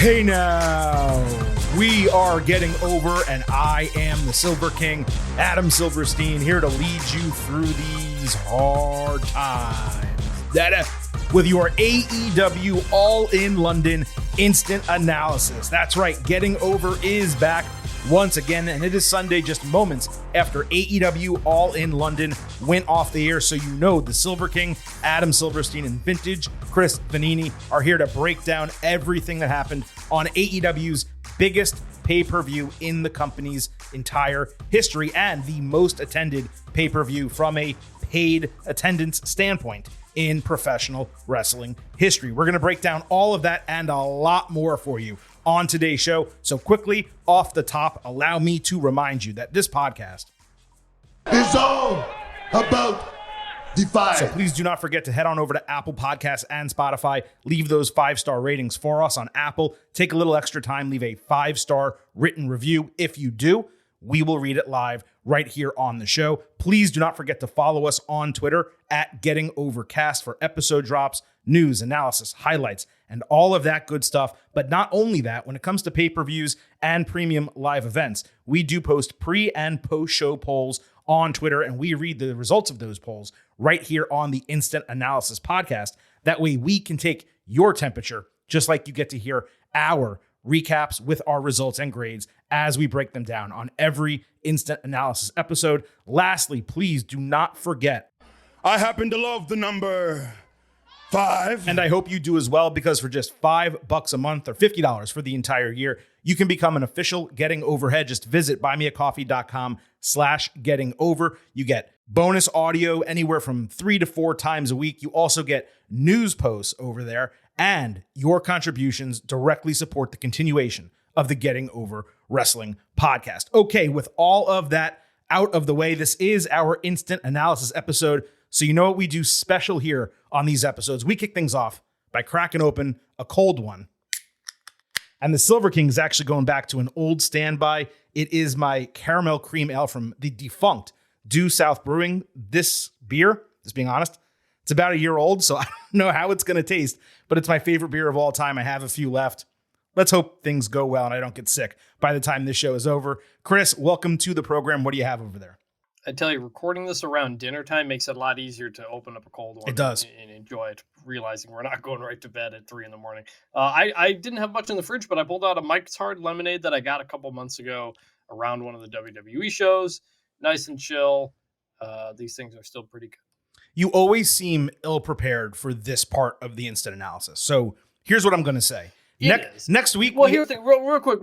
Hey now, we are getting over, and I am the Silver King, Adam Silverstein, here to lead you through these hard times. With your AEW All In London instant analysis. That's right, Getting Over is back once again, and it is Sunday, just moments after AEW All In London went off the air, so you know the Silver King, Adam Silverstein, and Vintage Chris Vanini are here to break down everything that happened on AEW's biggest pay-per-view in the company's entire history and the most attended pay-per-view from a paid attendance standpoint in professional wrestling history. We're going to break down all of that and a lot more for you on today's show. So quickly, off the top, allow me to remind you that this podcast is all about Defy. So please do not forget to head on over to Apple Podcasts and Spotify. Leave those 5-star ratings for us on Apple. Take a little extra time. Leave a 5-star written review. If you do, we will read it live right here on the show. Please do not forget to follow us on Twitter at Getting Overcast for episode drops, news, analysis, highlights, and all of that good stuff. But not only that, when it comes to pay-per-views and premium live events, we do post pre- and post-show polls on Twitter, and we read the results of those polls right here on the Instant Analysis podcast. That way we can take your temperature, just like you get to hear our recaps with our results and grades as we break them down on every Instant Analysis episode. Lastly, please do not forget, I happen to love the number 5. and I hope you do as well, because for just $5 a month or $50 for the entire year, you can become an official Getting Overhead. Just visit buymeacoffee.com/gettingover. You get bonus audio anywhere from 3 to 4 times a week. You also get news posts over there, and your contributions directly support the continuation of the Getting Over Wrestling podcast. Okay, with all of that out of the way, this is our Instant Analysis episode. So you know what we do special here on these episodes. We kick things off by cracking open a cold one. And the Silver King is actually going back to an old standby. It is my caramel cream ale from the defunct Due South Brewing. This beer, just being honest, it's about a year old, so I don't know how it's going to taste, but it's my favorite beer of all time. I have a few left. Let's hope things go well and I don't get sick by the time this show is over. Chris, welcome to the program. What do you have over there? I tell you, recording this around dinner time makes it a lot easier to open up a cold one. It does. And enjoy it, realizing we're not going right to bed at 3 in the morning. I didn't have much in the fridge, but I pulled out a Mike's Hard Lemonade that I got a couple months ago around one of the WWE shows. Nice and chill. These things are still pretty good. You always seem ill-prepared for this part of the Instant Analysis. So here's what I'm going to say. Next week. Well, here's the thing, real quick.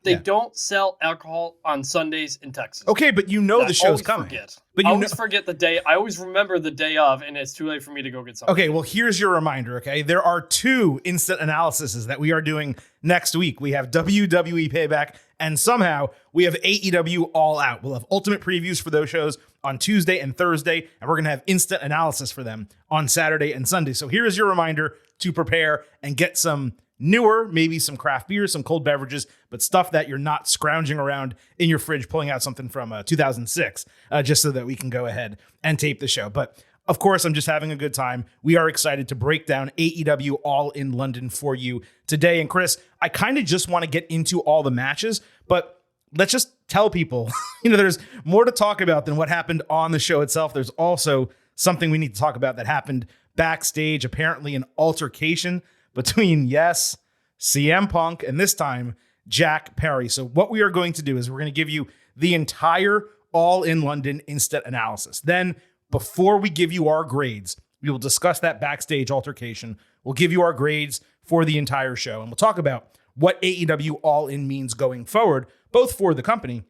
They don't sell alcohol on Sundays in Texas. Okay, but you know the show's coming. I always forget the day. I always remember the day of, and it's too late for me to go get something. Okay, well, here's your reminder, okay? There are 2 Instant Analyses that we are doing next week. We have WWE Payback, and somehow we have AEW All Out. We'll have ultimate previews for those shows on Tuesday and Thursday, and we're going to have instant analysis for them on Saturday and Sunday. So here is your reminder to prepare and get some newer, maybe some craft beers, some cold beverages, but stuff that you're not scrounging around in your fridge, pulling out something from 2006, just so that we can go ahead and tape the show. But of course, I'm just having a good time. We are excited to break down AEW All In London for you today. And Chris, I kind of just want to get into all the matches, but let's just tell people, there's more to talk about than what happened on the show itself. There's also something we need to talk about that happened backstage, apparently an altercation between, yes, CM Punk and this time Jack Perry. So what we are going to do is we're going to give you the entire All In London instant analysis. Then before we give you our grades, we will discuss that backstage altercation. We'll give you our grades for the entire show, and we'll talk about what AEW All In means going forward, both for the company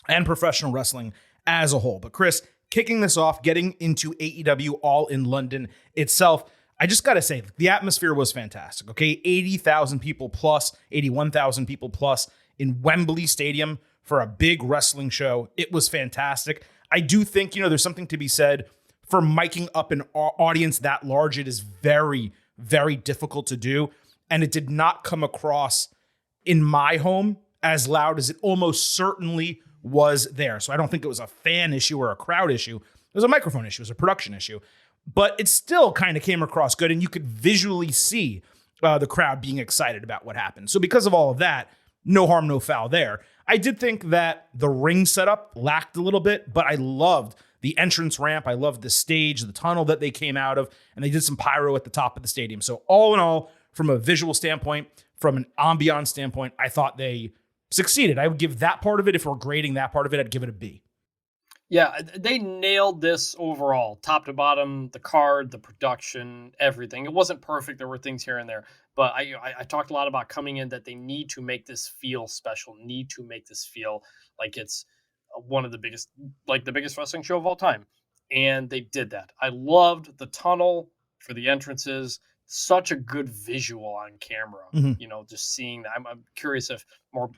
and professional wrestling as a whole. But Chris, kicking this off, getting into AEW All In London itself, I just got to say, the atmosphere was fantastic, okay? 80,000 people plus, 81,000 people plus in Wembley Stadium for a big wrestling show. It was fantastic. I do think, there's something to be said for miking up an audience that large. It is very, very difficult to do. And it did not come across in my home as loud as it almost certainly was there. So I don't think it was a fan issue or a crowd issue. It was a microphone issue. It was a production issue. But it still kind of came across good, and you could visually see the crowd being excited about what happened. So because of all of that, no harm, no foul there. I did think that the ring setup lacked a little bit, but I loved the entrance ramp. I loved the stage, the tunnel that they came out of, and they did some pyro at the top of the stadium. So all in all, from a visual standpoint, from an ambiance standpoint, I thought they succeeded. I would give that part of it, if we're grading that part of it, I'd give it a B. Yeah, they nailed this overall, top to bottom, the card, the production, everything. It wasn't perfect. There were things here and there, but I talked a lot about coming in that they need to make this feel special, need to make this feel like it's one of the biggest, like the biggest wrestling show of all time. And they did that. I loved the tunnel for the entrances. Such a good visual on camera, just seeing that. I'm curious if more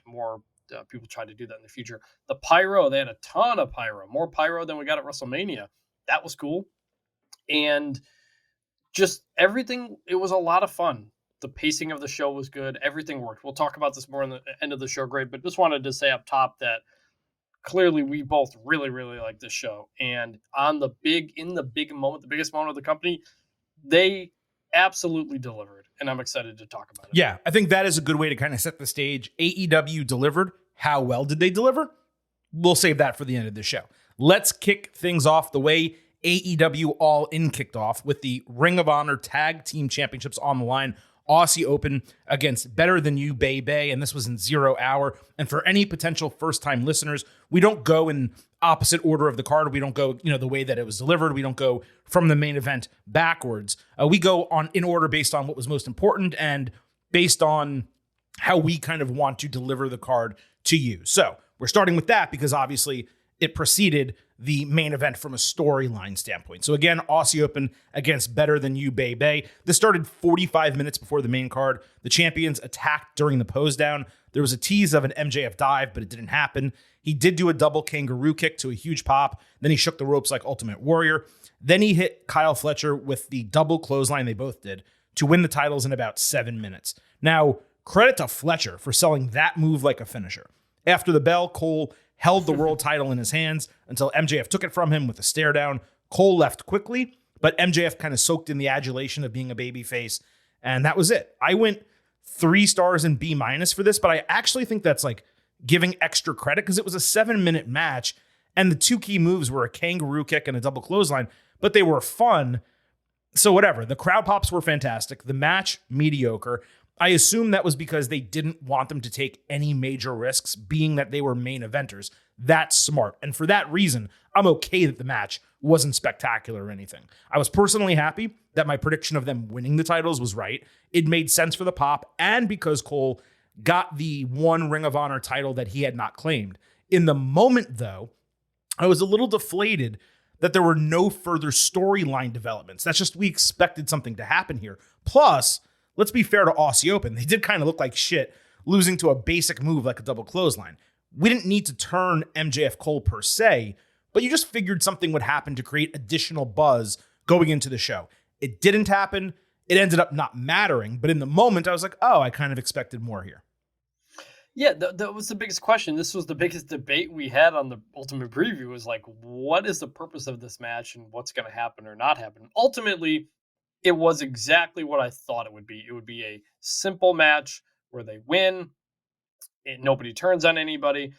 people try to do that in the future. The pyro, they had a ton of pyro, more pyro than we got at WrestleMania. That was cool. And just everything, it was a lot of fun. The pacing of the show was good. Everything worked. We'll talk about this more in the end of the show grade, but just wanted to say up top that clearly we both really, really like this show. And in the big moment, the biggest moment of the company, they absolutely delivered. And I'm excited to talk about it. Yeah, I think that is a good way to kind of set the stage. AEW delivered. How well did they deliver? We'll save that for the end of the show. Let's kick things off the way AEW All In kicked off, with the Ring of Honor Tag Team Championships on the line. Aussie Open against Better Than You, Baby, and this was in 0 hour. And for any potential first-time listeners, we don't go in opposite order of the card. We don't go, the way that it was delivered. We don't go from the main event backwards. We go in order based on what was most important and based on how we kind of want to deliver the card to you. So we're starting with that because obviously it preceded the main event from a storyline standpoint. So again, Aussie Open against Better Than You, Baby. This started 45 minutes before the main card. The champions attacked during the pose down. There was a tease of an MJF dive, but it didn't happen. He did do a double kangaroo kick to a huge pop. Then he shook the ropes like Ultimate Warrior. Then he hit Kyle Fletcher with the double clothesline they both did to win the titles in about 7 minutes. Now, credit to Fletcher for selling that move like a finisher. After the bell, Cole held the world title in his hands until MJF took it from him with a stare down. Cole left quickly, but MJF kind of soaked in the adulation of being a babyface, and that was it. I went 3 stars and B- for this, but I actually think that's like giving extra credit because it was a 7-minute match, and the 2 key moves were a kangaroo kick and a double clothesline, but they were fun. So whatever. The crowd pops were fantastic. The match, mediocre. I assume that was because they didn't want them to take any major risks, being that they were main eventers. That's smart. And for that reason, I'm okay that the match wasn't spectacular or anything. I was personally happy that my prediction of them winning the titles was right. It made sense for the pop, and because Cole got the one Ring of Honor title that he had not claimed. In the moment, though, I was a little deflated that there were no further storyline developments. That's just, we expected something to happen here. Plus, let's be fair to Aussie Open. They did kind of look like shit, losing to a basic move like a double clothesline. We didn't need to turn MJF Cole per se, but you just figured something would happen to create additional buzz going into the show. It didn't happen. It ended up not mattering, but in the moment, I was like, oh, I kind of expected more here. Yeah, that was the biggest question. This was the biggest debate we had on the Ultimate Preview, was like, what is the purpose of this match and what's going to happen or not happen? Ultimately, it was exactly what I thought it would be. It would be a simple match where they win, nobody turns on anybody,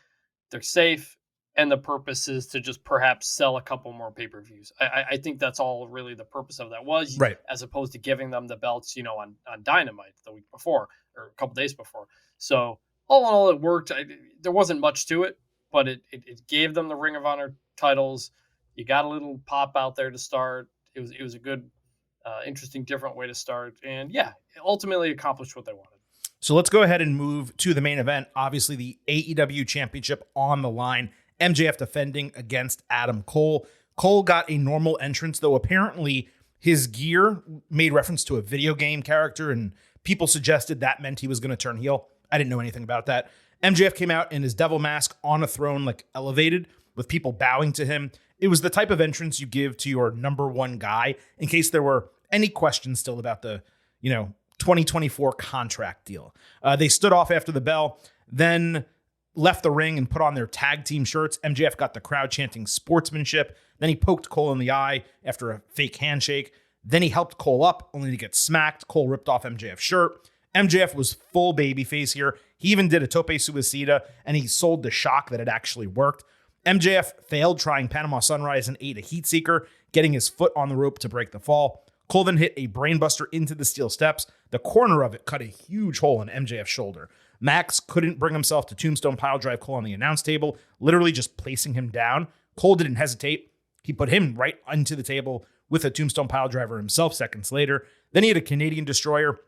they're safe, and the purpose is to just perhaps sell a couple more pay-per-views. I think that's all really the purpose of that was, right, as opposed to giving them the belts, on Dynamite the week before or a couple days before. So all in all, it worked. There wasn't much to it, but it gave them the Ring of Honor titles. You got a little pop out there to start. It was a good, interesting, different way to start. And yeah, ultimately accomplished what they wanted. So let's go ahead and move to the main event. Obviously, the AEW Championship on the line. MJF defending against Adam Cole. Cole got a normal entrance, though apparently his gear made reference to a video game character, and people suggested that meant he was going to turn heel. I didn't know anything about that. MJF came out in his devil mask on a throne, like elevated, with people bowing to him. It was the type of entrance you give to your number one guy in case there were any questions still about the, 2024 contract deal. They stood off after the bell, then left the ring and put on their tag team shirts. MJF got the crowd chanting sportsmanship. Then he poked Cole in the eye after a fake handshake. Then he helped Cole up, only to get smacked. Cole ripped off MJF's shirt. MJF was full babyface here. He even did a tope suicida, and he sold the shock that it actually worked. MJF failed trying Panama Sunrise and ate a heat seeker, getting his foot on the rope to break the fall. Cole then hit a brainbuster into the steel steps. The corner of it cut a huge hole in MJF's shoulder. Max couldn't bring himself to tombstone piledrive Cole on the announce table, literally just placing him down. Cole didn't hesitate. He put him right onto the table with a tombstone piledriver himself seconds later. Then he had a Canadian destroyer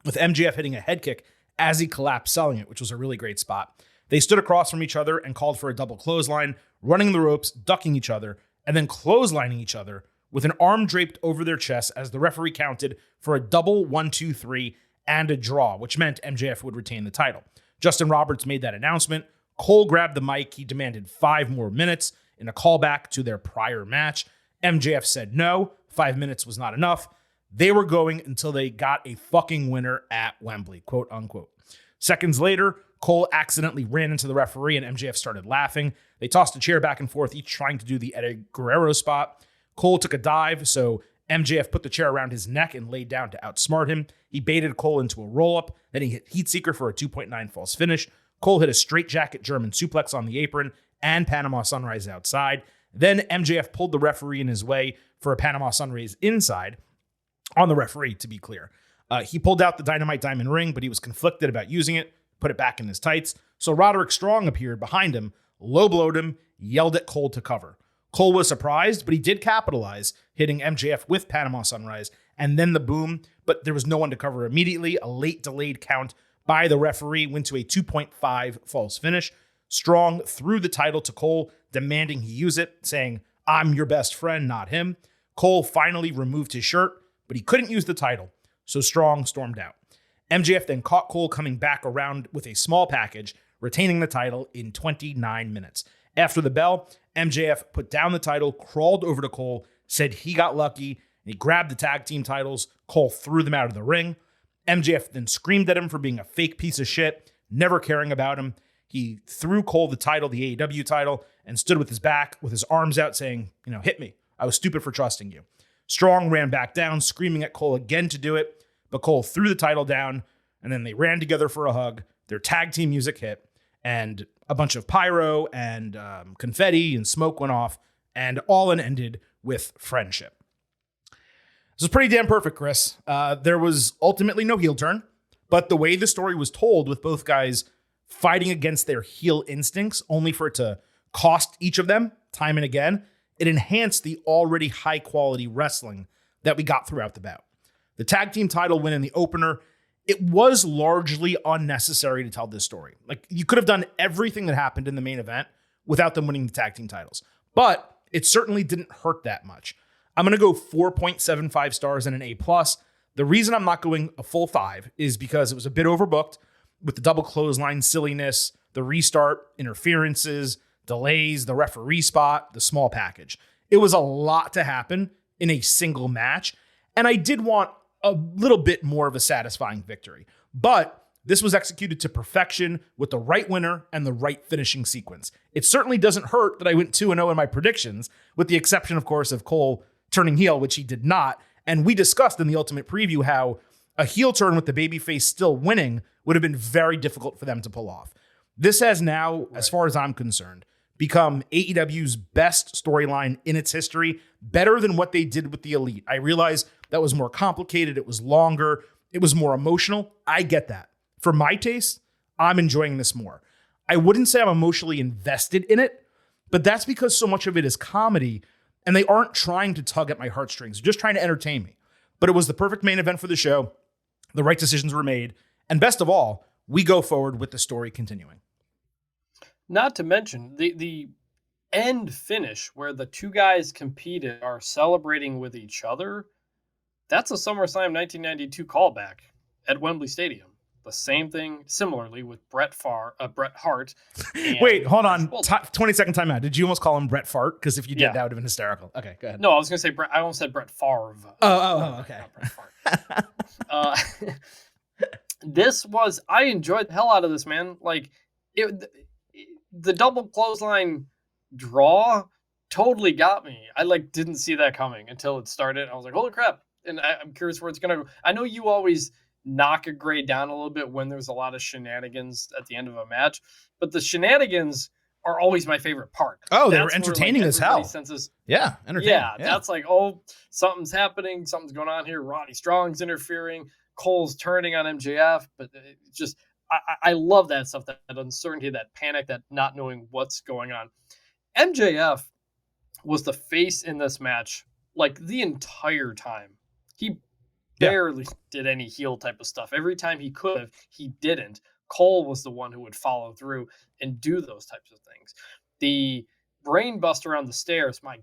with MJF hitting a head kick as he collapsed, selling it, which was a really great spot. They stood across from each other and called for a double clothesline, running the ropes, ducking each other, and then clotheslining each other with an arm draped over their chest as the referee counted for a double 1-2-3 and a draw, which meant MJF would retain the title. Justin Roberts made that announcement. Cole grabbed the mic. He demanded 5 more minutes in a callback to their prior match. MJF said no, 5 minutes was not enough. They were going until they got a fucking winner at Wembley, quote unquote. Seconds later, Cole accidentally ran into the referee and MJF started laughing. They tossed a chair back and forth, each trying to do the Eddie Guerrero spot. Cole took a dive, so MJF put the chair around his neck and laid down to outsmart him. He baited Cole into a roll-up. Then he hit Heatseeker for a 2.9 false finish. Cole hit a straightjacket German suplex on the apron and Panama Sunrise outside. Then MJF pulled the referee in his way for a Panama Sunrise inside on the referee, to be clear. He pulled out the Dynamite Diamond ring, but he was conflicted about using it, put it back in his tights. So Roderick Strong appeared behind him, low-blowed him, yelled at Cole to cover. Cole was surprised, but he did capitalize, hitting MJF with Panama Sunrise and then the boom, but there was no one to cover immediately. A late delayed count by the referee went to a 2.5 false finish. Strong threw the title to Cole, demanding he use it, saying, "I'm your best friend, not him." Cole finally removed his shirt, but he couldn't use the title, so Strong stormed out. MJF then caught Cole coming back around with a small package, retaining the title in 29 minutes. After the bell, MJF put down the title, crawled over to Cole, said he got lucky, and he grabbed the tag team titles. Cole threw them out of the ring. MJF then screamed at him for being a fake piece of shit, never caring about him. He threw Cole the title, the AEW title, and stood with his back, with his arms out, saying, hit me. I was stupid for trusting you. Strong ran back down, screaming at Cole again to do it, but Cole threw the title down, and then they ran together for a hug. Their tag team music hit, and a bunch of pyro and confetti and smoke went off, and All In ended with friendship. This was pretty damn perfect, Chris. There was ultimately no heel turn, but the way the story was told, with both guys fighting against their heel instincts, only for it to cost each of them time and again, it enhanced the already high-quality wrestling that we got throughout the bout. The tag team title win in the opener, it was largely unnecessary to tell this story. Like, you could have done everything that happened in the main event without them winning the tag team titles. But it certainly didn't hurt that much. I'm going to go 4.75 stars and an A+. The reason I'm not going a full 5 is because it was a bit overbooked with the double clothesline silliness, the restart, interferences, delays, the referee spot, the small package. It was a lot to happen in a single match, and I did want a little bit more of a satisfying victory. But this was executed to perfection with the right winner and the right finishing sequence. It certainly doesn't hurt that I went 2-0 in my predictions, with the exception, of course, of Cole turning heel, which he did not. And we discussed in the Ultimate Preview how a heel turn with the babyface still winning would have been very difficult for them to pull off. This has now, as far as I'm concerned, become AEW's best storyline in its history, better than what they did with the Elite. I realize that was more complicated, it was longer, it was more emotional. I get that. For my taste, I'm enjoying this more. I wouldn't say I'm emotionally invested in it, but that's because so much of it is comedy, and they aren't trying to tug at my heartstrings, they're just trying to entertain me. But it was the perfect main event for the show, the right decisions were made, and best of all, we go forward with the story continuing. Not to mention the end finish where the two guys competed are celebrating with each other. That's a SummerSlam 1992 callback at Wembley Stadium. The same thing, similarly, with Bret Hart. Wait, hold on. 20-second timeout. Did you almost call him Bret Fart? Because if you did, that would have been hysterical. Okay, go ahead. No, I was going to say Brett. I almost said Brett Favre. Okay. Bret Fart. I enjoyed the hell out of this, man. Like, the double clothesline draw totally got me. I didn't see that coming until it started. I was like, holy crap, and I'm curious where it's going to go. I know you always knock a grade down a little bit when there's a lot of shenanigans at the end of a match, but the shenanigans are always my favorite part. Oh, they were That's where, entertaining as hell. Senses, yeah, entertaining. yeah, that's like, oh, something's happening, something's going on here. Roddy Strong's interfering, Cole's turning on MJF, but it's just I love that stuff, that uncertainty, that panic, that not knowing what's going on. MJF was the face in this match like the entire time. He barely did any heel type of stuff. Every time he could have, he didn't. Cole was the one who would follow through and do those types of things. The brain buster on the stairs, my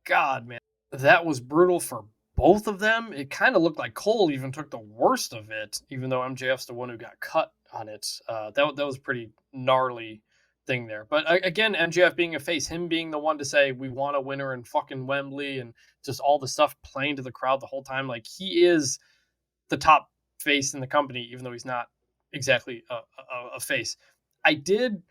God, man, that was brutal for both of them. It kind of looked like Cole even took the worst of it, even though MJF's the one who got cut on it. That was pretty gnarly thing there. But again, MJF being a face, him being the one to say, we want a winner in fucking Wembley, and just all the stuff playing to the crowd the whole time. Like, he is the top face in the company, even though he's not exactly a face. I did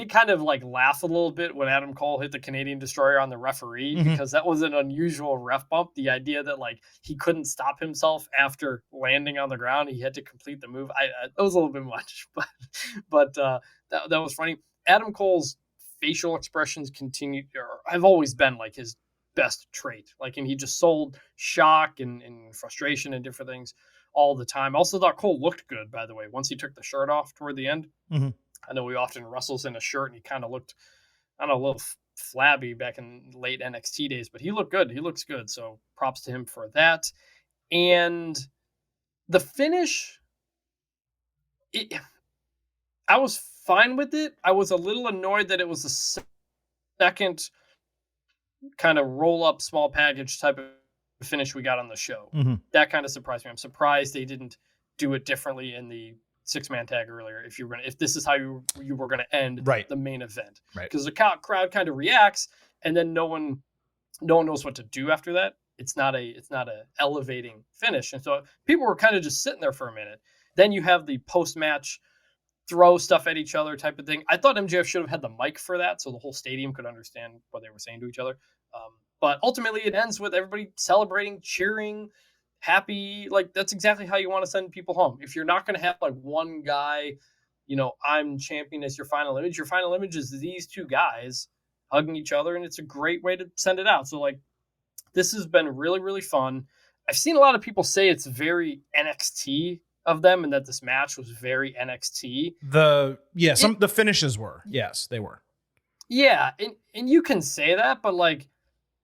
kind of like laugh a little bit when Adam Cole hit the Canadian Destroyer on the referee, because that was an unusual ref bump. The idea that like he couldn't stop himself after landing on the ground, he had to complete the move. That was a little bit much, but that was funny. Adam Cole's facial expressions have always been like his best trait. Like, and he just sold shock and frustration and different things all the time. I also thought Cole looked good, by the way, once he took the shirt off toward the end. I know he often wrestles in a shirt, and he kind of looked, I don't know, a little flabby back in late NXT days, but he looked good. He looks good. So props to him for that. And the finish, I was fine with it. I was a little annoyed that it was the second kind of roll up small package type of finish we got on the show. That kind of surprised me. I'm surprised they didn't do it differently in the 6-man tag earlier. If this is how you were gonna end the main event, because the crowd kind of reacts, and then no one knows what to do after that. It's not a elevating finish, and so people were kind of just sitting there for a minute. Then you have the post match throw stuff at each other type of thing. I thought MJF should have had the mic for that, so the whole stadium could understand what they were saying to each other. But ultimately, it ends with everybody celebrating, cheering, happy. Like, that's exactly how you want to send people home. If you're not going to have like one guy, I'm champion as your final image. Your final image is these two guys hugging each other, and it's a great way to send it out. So like, this has been really, really fun. I've seen a lot of people say it's very NXT of them, and that this match was very NXT. The finishes were. Yes, they were. Yeah, and you can say that, but like,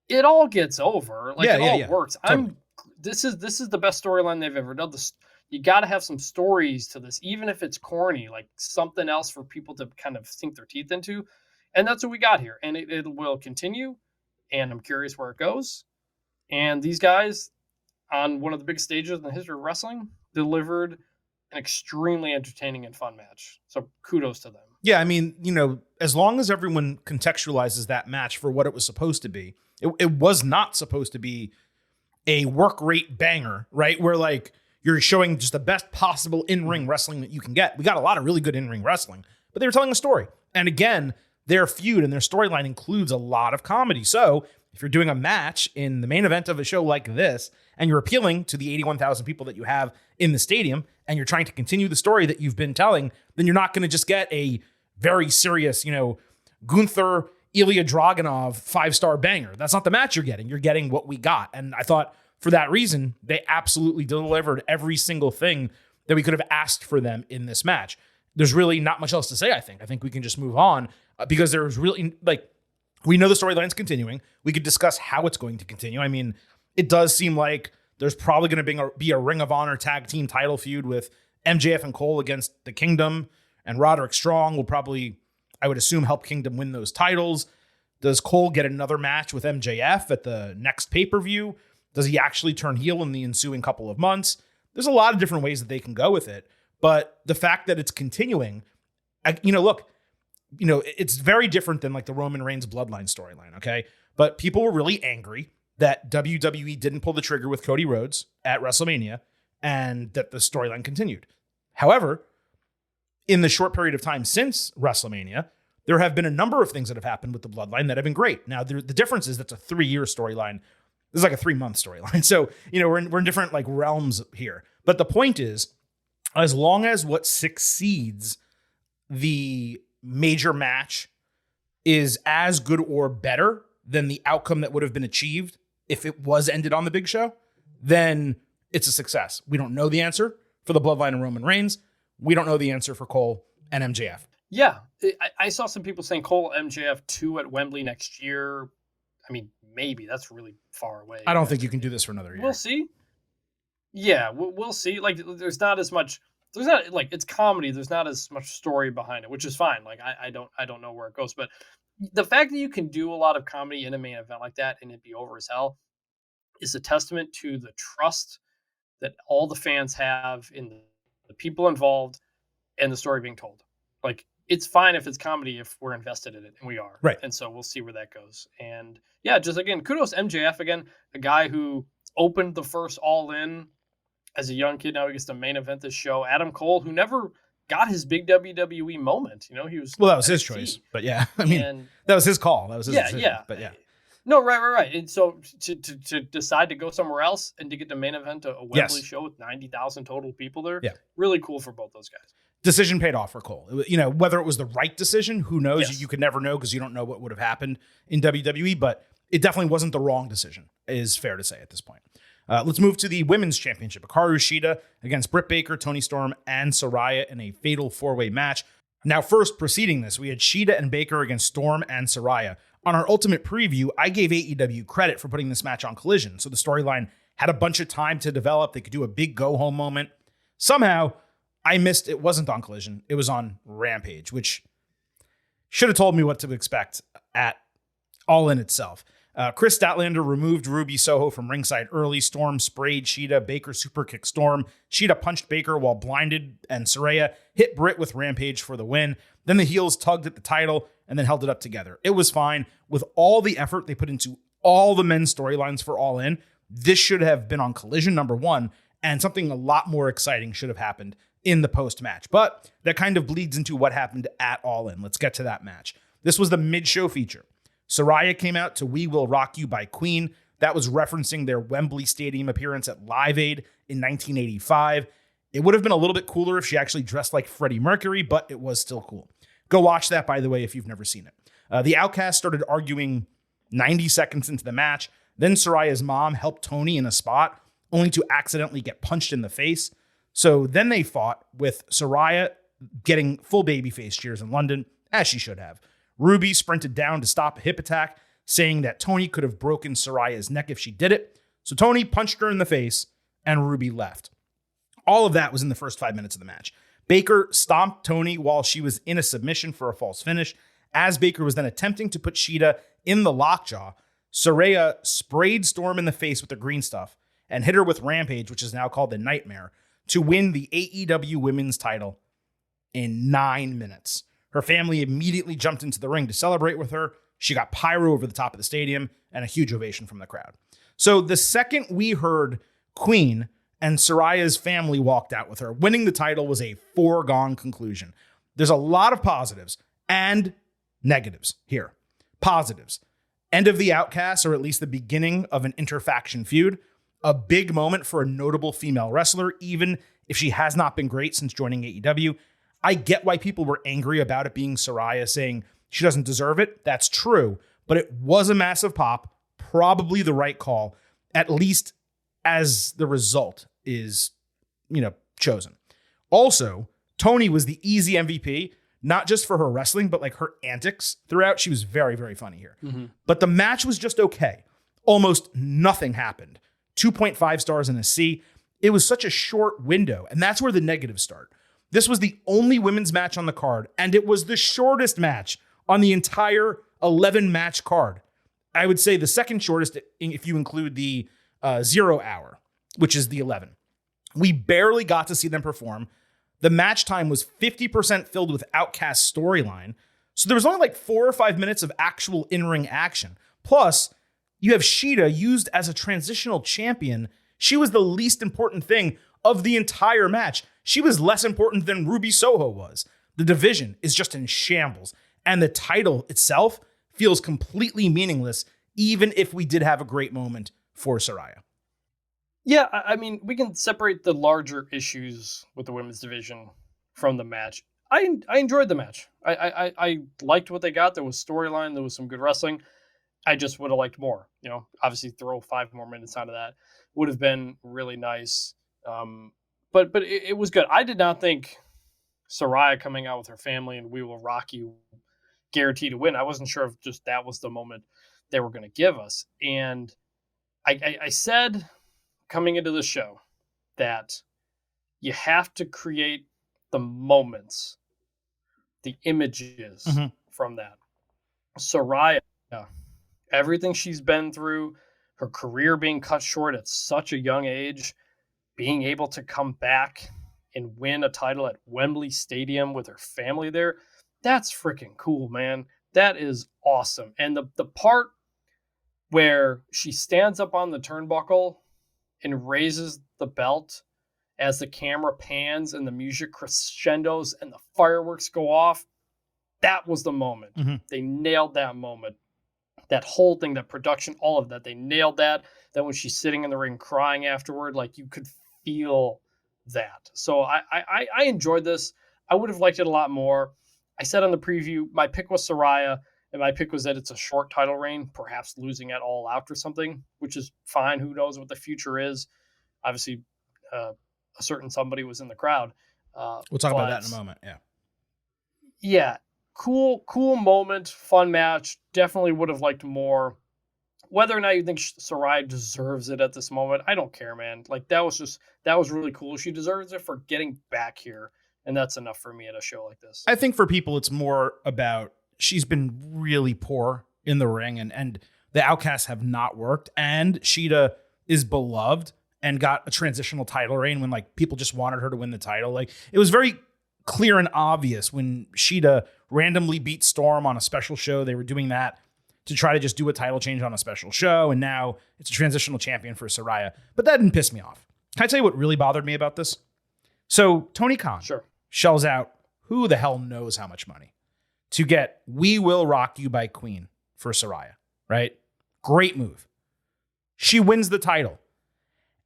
it all gets over. Like, it all works. Totally. This is the best storyline they've ever done. You got to have some stories to this, even if it's corny, like something else for people to kind of sink their teeth into. And that's what we got here. And it will continue. And I'm curious where it goes. And these guys, on one of the biggest stages in the history of wrestling, delivered an extremely entertaining and fun match. So kudos to them. Yeah, I mean, as long as everyone contextualizes that match for what it was supposed to be, it was not supposed to be a work rate banger, right? Where like you're showing just the best possible in-ring wrestling that you can get. We got a lot of really good in-ring wrestling, but they were telling a story. And again, their feud and their storyline includes a lot of comedy. So if you're doing a match in the main event of a show like this, and you're appealing to the 81,000 people that you have in the stadium, and you're trying to continue the story that you've been telling, then you're not going to just get a very serious, Gunther, Ilya Dragunov 5-star banger. That's not the match you're getting. You're getting what we got. And I thought for that reason, they absolutely delivered every single thing that we could have asked for them in this match. There's really not much else to say, I think. I think we can just move on because there's really, we know the storyline's continuing. We could discuss how it's going to continue. I mean, it does seem like there's probably going to be a Ring of Honor tag team title feud with MJF and Cole against the Kingdom, and Roderick Strong will probably, I would assume, help Kingdom win those titles. Does Cole get another match with MJF at the next pay-per-view? Does he actually turn heel in the ensuing couple of months? There's a lot of different ways that they can go with it, but the fact that it's continuing, it's very different than like the Roman Reigns bloodline storyline, okay? But people were really angry that WWE didn't pull the trigger with Cody Rhodes at WrestleMania and that the storyline continued. However, in the short period of time since WrestleMania, there have been a number of things that have happened with the bloodline that have been great. Now, the difference is that's a 3-year storyline This is like a 3-month storyline. So, we're in different like realms here. But the point is, as long as what succeeds the major match is as good or better than the outcome that would have been achieved if it was ended on the big show, then it's a success. We don't know the answer for the Bloodline and Roman Reigns. We don't know the answer for Cole and MJF. Yeah, I saw some people saying Cole MJF 2 at Wembley next year. I mean, maybe that's really far away. I don't think you can do this for another year. We'll see. Yeah, we'll see. Like, there's not as much. There's not like it's comedy. There's not as much story behind it, which is fine. Like, I don't know where it goes, but the fact that you can do a lot of comedy in a main event like that and it be over as hell is a testament to the trust that all the fans have in the people involved and the story being told. Like, it's fine if it's comedy if we're invested in it, and we are. Right. And so we'll see where that goes. And yeah, just again, kudos MJF again, a guy who opened the first All In as a young kid. Now he gets to main event this show. Adam Cole, who never got his big WWE moment. He was that was his choice. But yeah, I mean, that was his call. That was his decision. Yeah. But yeah. No, right. And so to decide to go somewhere else and to get the main event a Wembley show with 90,000 total people there, really cool for both those guys. Decision paid off for Cole. Whether it was the right decision, who knows? Yes. You could never know because you don't know what would have happened in WWE, but it definitely wasn't the wrong decision, is fair to say at this point. Let's move to the Women's Championship. Hikaru Shida against Britt Baker, Toni Storm, and Saraya in a fatal 4-way match. Now, first, preceding this, we had Shida and Baker against Storm and Saraya. On our Ultimate Preview, I gave AEW credit for putting this match on Collision, so the storyline had a bunch of time to develop. They could do a big go-home moment. Somehow, I missed it wasn't on Collision. It was on Rampage, which should have told me what to expect at All In itself. Chris Statlander removed Ruby Soho from ringside early. Storm sprayed Shida. Baker superkicked Storm. Shida punched Baker while blinded, and Saraya hit Britt with Rampage for the win. Then the heels tugged at the title and then held it up together. It was fine. With all the effort they put into all the men's storylines for All In, this should have been on Collision #1, and something a lot more exciting should have happened in the post-match. But that kind of bleeds into what happened at All In. Let's get to that match. This was the mid-show feature. Saraya came out to We Will Rock You by Queen. That was referencing their Wembley Stadium appearance at Live Aid in 1985. It would have been a little bit cooler if she actually dressed like Freddie Mercury, but it was still cool. Go watch that, by the way, if you've never seen it. The Outcasts started arguing 90 seconds into the match. Then Saraya's mom helped Toni in a spot, only to accidentally get punched in the face. So then they fought, with Saraya getting full babyface cheers in London, as she should have. Ruby sprinted down to stop a hip attack, saying that Toni could have broken Saraya's neck if she did it. So Toni punched her in the face, and Ruby left. All of that was in the first 5 minutes of the match. Baker stomped Toni while she was in a submission for a false finish. As Baker was then attempting to put Shida in the lockjaw, Saraya sprayed Storm in the face with the green stuff and hit her with Rampage, which is now called the Nightmare, to win the AEW Women's title in 9 minutes. Her family immediately jumped into the ring to celebrate with her. She got pyro over the top of the stadium and a huge ovation from the crowd. So the second we heard Queen and Saraya's family walked out with her, winning the title was a foregone conclusion. There's a lot of positives and negatives here. Positives: end of the Outcasts, or at least the beginning of an interfaction feud. A big moment for a notable female wrestler, even if she has not been great since joining AEW. I get why people were angry about it being Saraya, saying she doesn't deserve it. That's true, but it was a massive pop, probably the right call, at least as the result is, chosen. Also, Toni was the easy MVP, not just for her wrestling, but like her antics throughout. She was very, very funny here. Mm-hmm. But the match was just okay. Almost nothing happened. 2.5 stars and a C. It was such a short window, and that's where the negatives start. This was the only women's match on the card, and it was the shortest match on the entire 11-match card. I would say the second shortest if you include the 0 hour, which is the 11. We barely got to see them perform. The match time was 50% filled with Outcast storyline, so there was only like 4 or 5 minutes of actual in-ring action. Plus, you have Shida used as a transitional champion. She was the least important thing of the entire match. She was less important than Ruby Soho was. The division is just in shambles, and the title itself feels completely meaningless, even if we did have a great moment for Saraya. Yeah, I mean, we can separate the larger issues with the women's division from the match. I enjoyed the match. I liked what they got. There was storyline. There was some good wrestling. I just would have liked more. Obviously throw 5 more minutes out of that would have been really nice. But it was good. I did not think Saraya coming out with her family and "We Will Rock You" guaranteed to win. I wasn't sure if just that was the moment they were going to give us. And I said coming into the show that you have to create the moments, the images from that. Saraya, everything she's been through, her career being cut short at such a young age, being able to come back and win a title at Wembley Stadium with her family there, that's freaking cool, man. That is awesome. And the part where she stands up on the turnbuckle and raises the belt as the camera pans and the music crescendos and the fireworks go off, that was the moment. They nailed that moment. That whole thing, that production, all of that, they nailed that. Then when she's sitting in the ring crying afterward, like you could feel that. So I enjoyed this. I would have liked it a lot more. I said on the preview, my pick was Saraya, and my pick was that it's a short title reign, perhaps losing at All Out or something, which is fine. Who knows what the future is? Obviously, a certain somebody was in the crowd. We'll talk about that in a moment. Yeah. Yeah. Cool moment, fun match. Definitely would have liked more. Whether or not you think Saraya deserves it at this moment, I don't care, man. Like that was really cool. She deserves it for getting back here, and that's enough for me at a show like this. I think for people, it's more about she's been really poor in the ring, and the Outcasts have not worked, and Shida is beloved and got a transitional title reign when like people just wanted her to win the title. Like it was very clear and obvious when Shida randomly beat Storm on a special show. They were doing that to try to just do a title change on a special show, and now it's a transitional champion for Saraya. But that didn't piss me off. Can I tell you what really bothered me about this? So Tony Khan shells out who the hell knows how much money to get "We Will Rock You" by Queen for Saraya, right? Great move. She wins the title.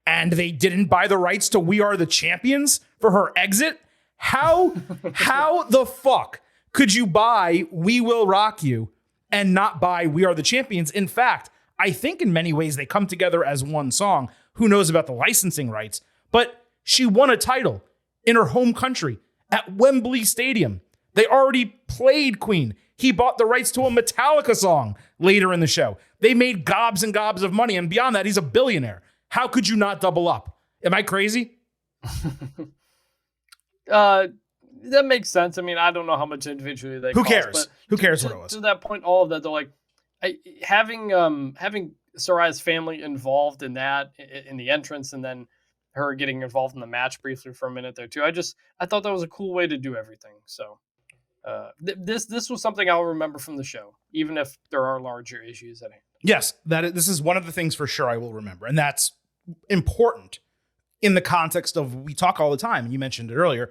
And they didn't buy the rights to "We Are the Champions" for her exit? How the fuck could you buy "We Will Rock You" and not buy "We Are the Champions"? In fact, I think in many ways they come together as one song. Who knows about the licensing rights? But she won a title in her home country at Wembley Stadium. They already played Queen. He bought the rights to a Metallica song later in the show. They made gobs and gobs of money, and beyond that, he's a billionaire. How could you not double up? Am I crazy? That makes sense. I mean, I don't know how much individually they Who cost, cares? but Who cares what it was? To that point, all of that, they're like, having Saraya's family involved in that, in the entrance, and then her getting involved in the match briefly for a minute there too. I thought that was a cool way to do everything. So this was something I'll remember from the show, even if there are larger issues at hand. Yes, this is one of the things for sure I will remember. And that's important in the context of, we talk all the time, and you mentioned it earlier,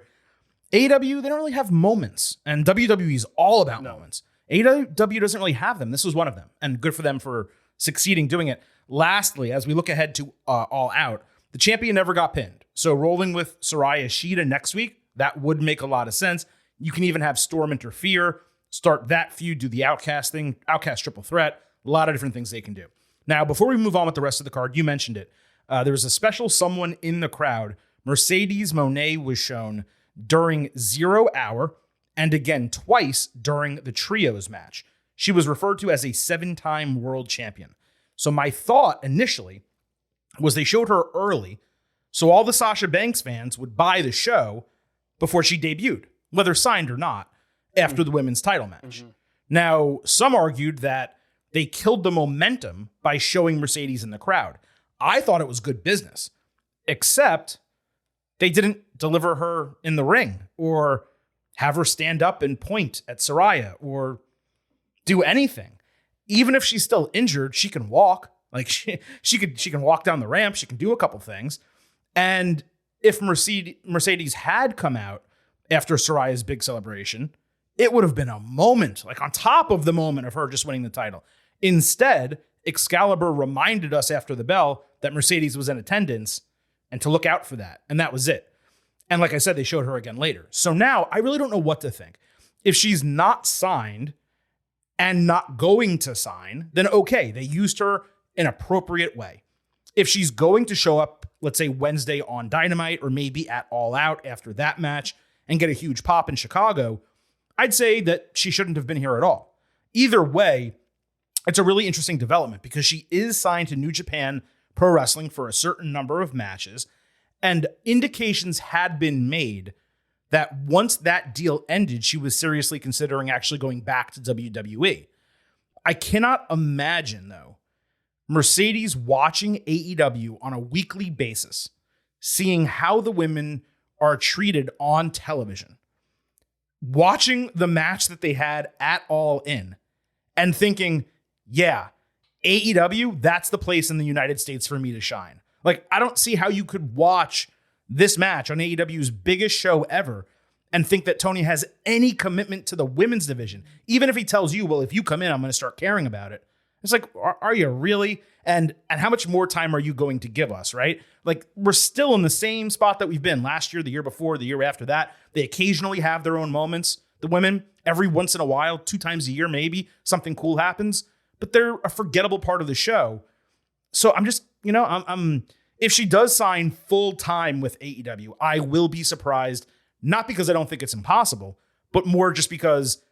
AEW, they don't really have moments. And WWE is all about moments. AEW doesn't really have them. This was one of them. And good for them for succeeding doing it. Lastly, as we look ahead to All Out, the champion never got pinned. So rolling with Saraya Shida next week, that would make a lot of sense. You can even have Storm interfere, start that feud, do the Outcast thing, Outcast triple threat, a lot of different things they can do. Now, before we move on with the rest of the card, you mentioned it. There was a special someone in the crowd. Mercedes Moné was shown during 0 Hour and again twice during the Trios match. She was referred to as a 7-time world champion. So my thought initially was they showed her early so all the Sasha Banks fans would buy the show before she debuted, whether signed or not, after the women's title match. Now, some argued that they killed the momentum by showing Mercedes in the crowd. I thought it was good business, except they didn't deliver her in the ring or have her stand up and point at Saraya or do anything. Even if she's still injured, she can walk. Like she can walk down the ramp. She can do a couple things. And if Mercedes had come out after Saraya's big celebration, it would have been a moment, like on top of the moment of her just winning the title. Instead, Excalibur reminded us after the bell that Mercedes was in attendance and to look out for that. And that was it. And like I said, they showed her again later. So now I really don't know what to think. If she's not signed and not going to sign, then okay, they used her in an appropriate way. If she's going to show up, let's say Wednesday on Dynamite or maybe at All Out after that match and get a huge pop in Chicago, I'd say that she shouldn't have been here at all. Either way, it's a really interesting development because she is signed to New Japan Pro Wrestling for a certain number of matches, and indications had been made that once that deal ended, she was seriously considering actually going back to WWE. I cannot imagine, though, Mercedes watching AEW on a weekly basis, seeing how the women are treated on television, watching the match that they had at All In, and thinking, yeah, AEW, that's the place in the United States for me to shine. Like, I don't see how you could watch this match on AEW's biggest show ever and think that Tony has any commitment to the women's division. Even if he tells you, well, if you come in, I'm going to start caring about it. It's like, are you really? And how much more time are you going to give us, right? Like, we're still in the same spot that we've been last year, the year before, the year after that. They occasionally have their own moments. The women, every once in a while, 2 times a year, maybe something cool happens, but they're a forgettable part of the show. So I'm just, I'm if she does sign full time with AEW, I will be surprised, not because I don't think it's impossible, but more just because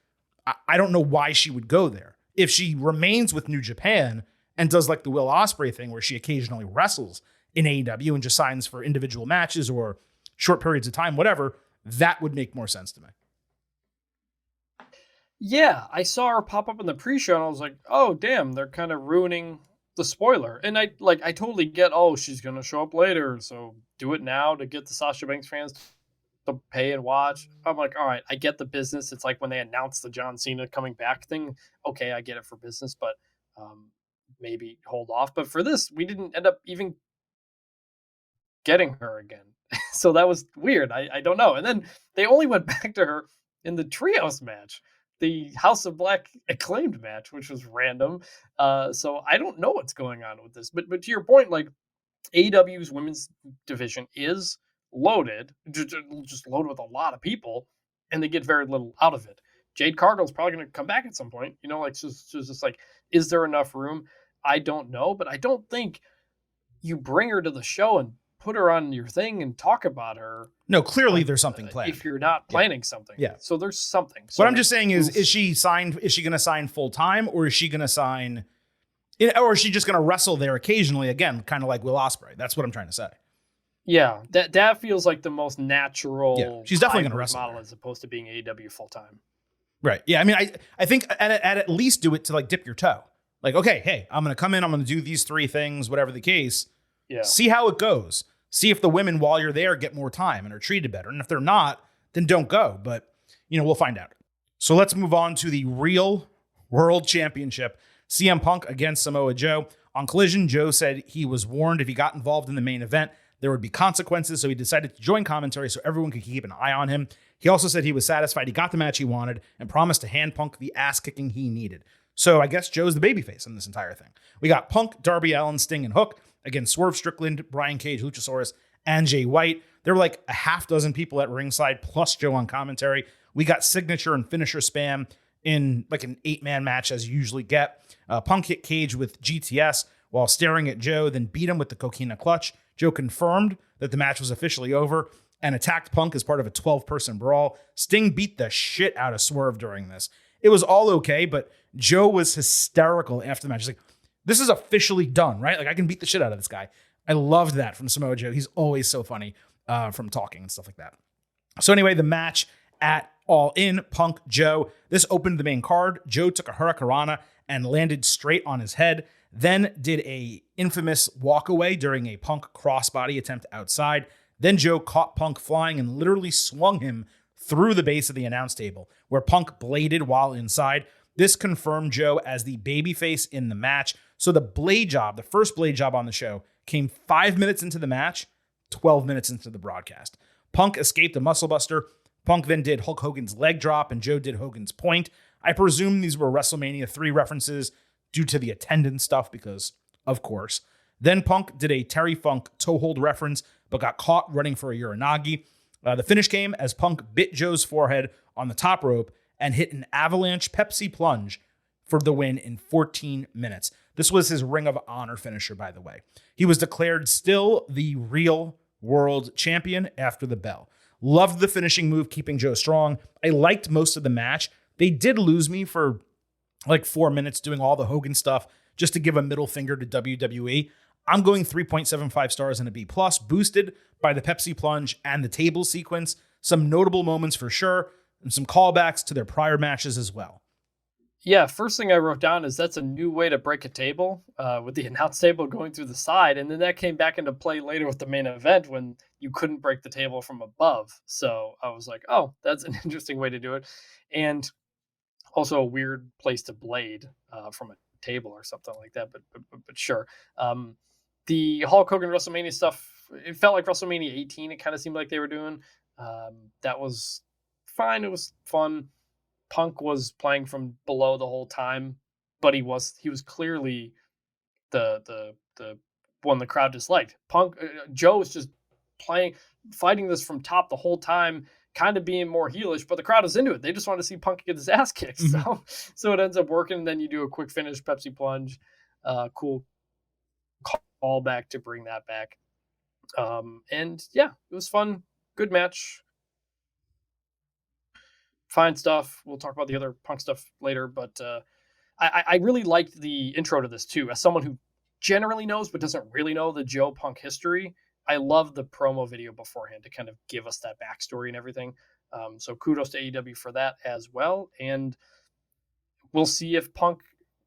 I don't know why she would go there. If she remains with New Japan and does like the Will Ospreay thing where she occasionally wrestles in AEW and just signs for individual matches or short periods of time, whatever, that would make more sense to me. Yeah, I saw her pop up in the pre-show and I was like, oh, damn, they're kind of ruining the spoiler. And I totally get, oh, she's going to show up later, so do it now to get the Sasha Banks fans to pay and watch. I'm like, all right, I get the business. It's like when they announced the John Cena coming back thing. Okay, I get it for business, but maybe hold off. But for this, we didn't end up even getting her again. So that was weird. I don't know. And then they only went back to her in the trios match, the House of Black acclaimed match, which was random. So I don't know what's going on with this. But to your point, like, AEW's women's division is loaded, just loaded with a lot of people, and they get very little out of it. Jade Cargill's probably going to come back at some point. Just like, is there enough room? I don't know, but I don't think you bring her to the show and put her on your thing and talk about her. No, clearly there's something planned. If you're not planning something. Yeah. So there's something. So what I'm just saying is she signed? Is she going to sign full time, or is she going to sign, or is she just going to wrestle there occasionally again, kind of like Will Ospreay? That's what I'm trying to say. Yeah, that feels like the most natural. Yeah, she's definitely going to wrestle model there, as opposed to being AEW full time. Right. Yeah. I mean, I think at least do it to like dip your toe. Like, okay, hey, I'm going to come in, I'm going to do these 3 things, whatever the case. Yeah. See how it goes. See if the women, while you're there, get more time and are treated better. And if they're not, then don't go. But, we'll find out. So let's move on to the real World Championship. CM Punk against Samoa Joe. On Collision, Joe said he was warned if he got involved in the main event, there would be consequences. So he decided to join commentary so everyone could keep an eye on him. He also said he was satisfied he got the match he wanted and promised to hand Punk the ass kicking he needed. So I guess Joe's the babyface in this entire thing. We got Punk, Darby Allin, Sting, and Hook against Swerve Strickland, Brian Cage, Luchasaurus, and Jay White. There were like a half dozen people at ringside, plus Joe on commentary. We got signature and finisher spam in like an 8-man match, as you usually get. Punk hit Cage with GTS while staring at Joe, then beat him with the Coquina Clutch. Joe confirmed that the match was officially over and attacked Punk as part of a 12-person brawl. Sting beat the shit out of Swerve during this. It was all okay, but Joe was hysterical after the match. He's like, this is officially done, right? Like, I can beat the shit out of this guy. I loved that from Samoa Joe. He's always so funny from talking and stuff like that. So anyway, the match at All In, Punk, Joe. This opened the main card. Joe took a hurricanrana and landed straight on his head. Then did a infamous walkaway during a Punk crossbody attempt outside. Then Joe caught Punk flying and literally swung him through the base of the announce table, where Punk bladed while inside. This confirmed Joe as the babyface in the match. So the blade job, the first blade job on the show, came 5 minutes into the match, 12 minutes into the broadcast. Punk escaped a muscle buster. Punk then did Hulk Hogan's leg drop, and Joe did Hogan's point. I presume these were WrestleMania 3 references due to the attendance stuff because, of course. Then Punk did a Terry Funk toe hold reference, but got caught running for a Uranagi. The finish came as Punk bit Joe's forehead on the top rope and hit an avalanche Pepsi plunge for the win in 14 minutes. This was his Ring of Honor finisher, by the way. He was declared still the real world champion after the bell. Loved the finishing move, keeping Joe strong. I liked most of the match. They did lose me for like 4 minutes doing all the Hogan stuff just to give a middle finger to WWE. I'm going 3.75 stars and a B+, boosted by the Pepsi plunge and the table sequence. Some notable moments for sure, and some callbacks to their prior matches as well. Yeah, first thing I wrote down is that's a new way to break a table with the announce table going through the side. And then that came back into play later with the main event when you couldn't break the table from above. So I was like, oh, that's an interesting way to do it. And also a weird place to blade from a table or something like that. But sure. The Hulk Hogan WrestleMania stuff, it felt like WrestleMania 18. It kind of seemed like they were doing. That was fine. It was fun. Punk was playing from below the whole time, but he was clearly the one the crowd disliked. Joe was just fighting this from top the whole time, kind of being more heelish, but the crowd is into it. They just want to see Punk get his ass kicked. Mm-hmm. So it ends up working. And then you do a quick finish, Pepsi plunge, cool call back to bring that back. And yeah, it was fun. Good match. Fine stuff. We'll talk about the other Punk stuff later, but I really liked the intro to this too. As someone who generally knows but doesn't really know the Joe Punk history, I love the promo video beforehand to kind of give us that backstory and everything. So kudos to AEW for that as well. And we'll see if Punk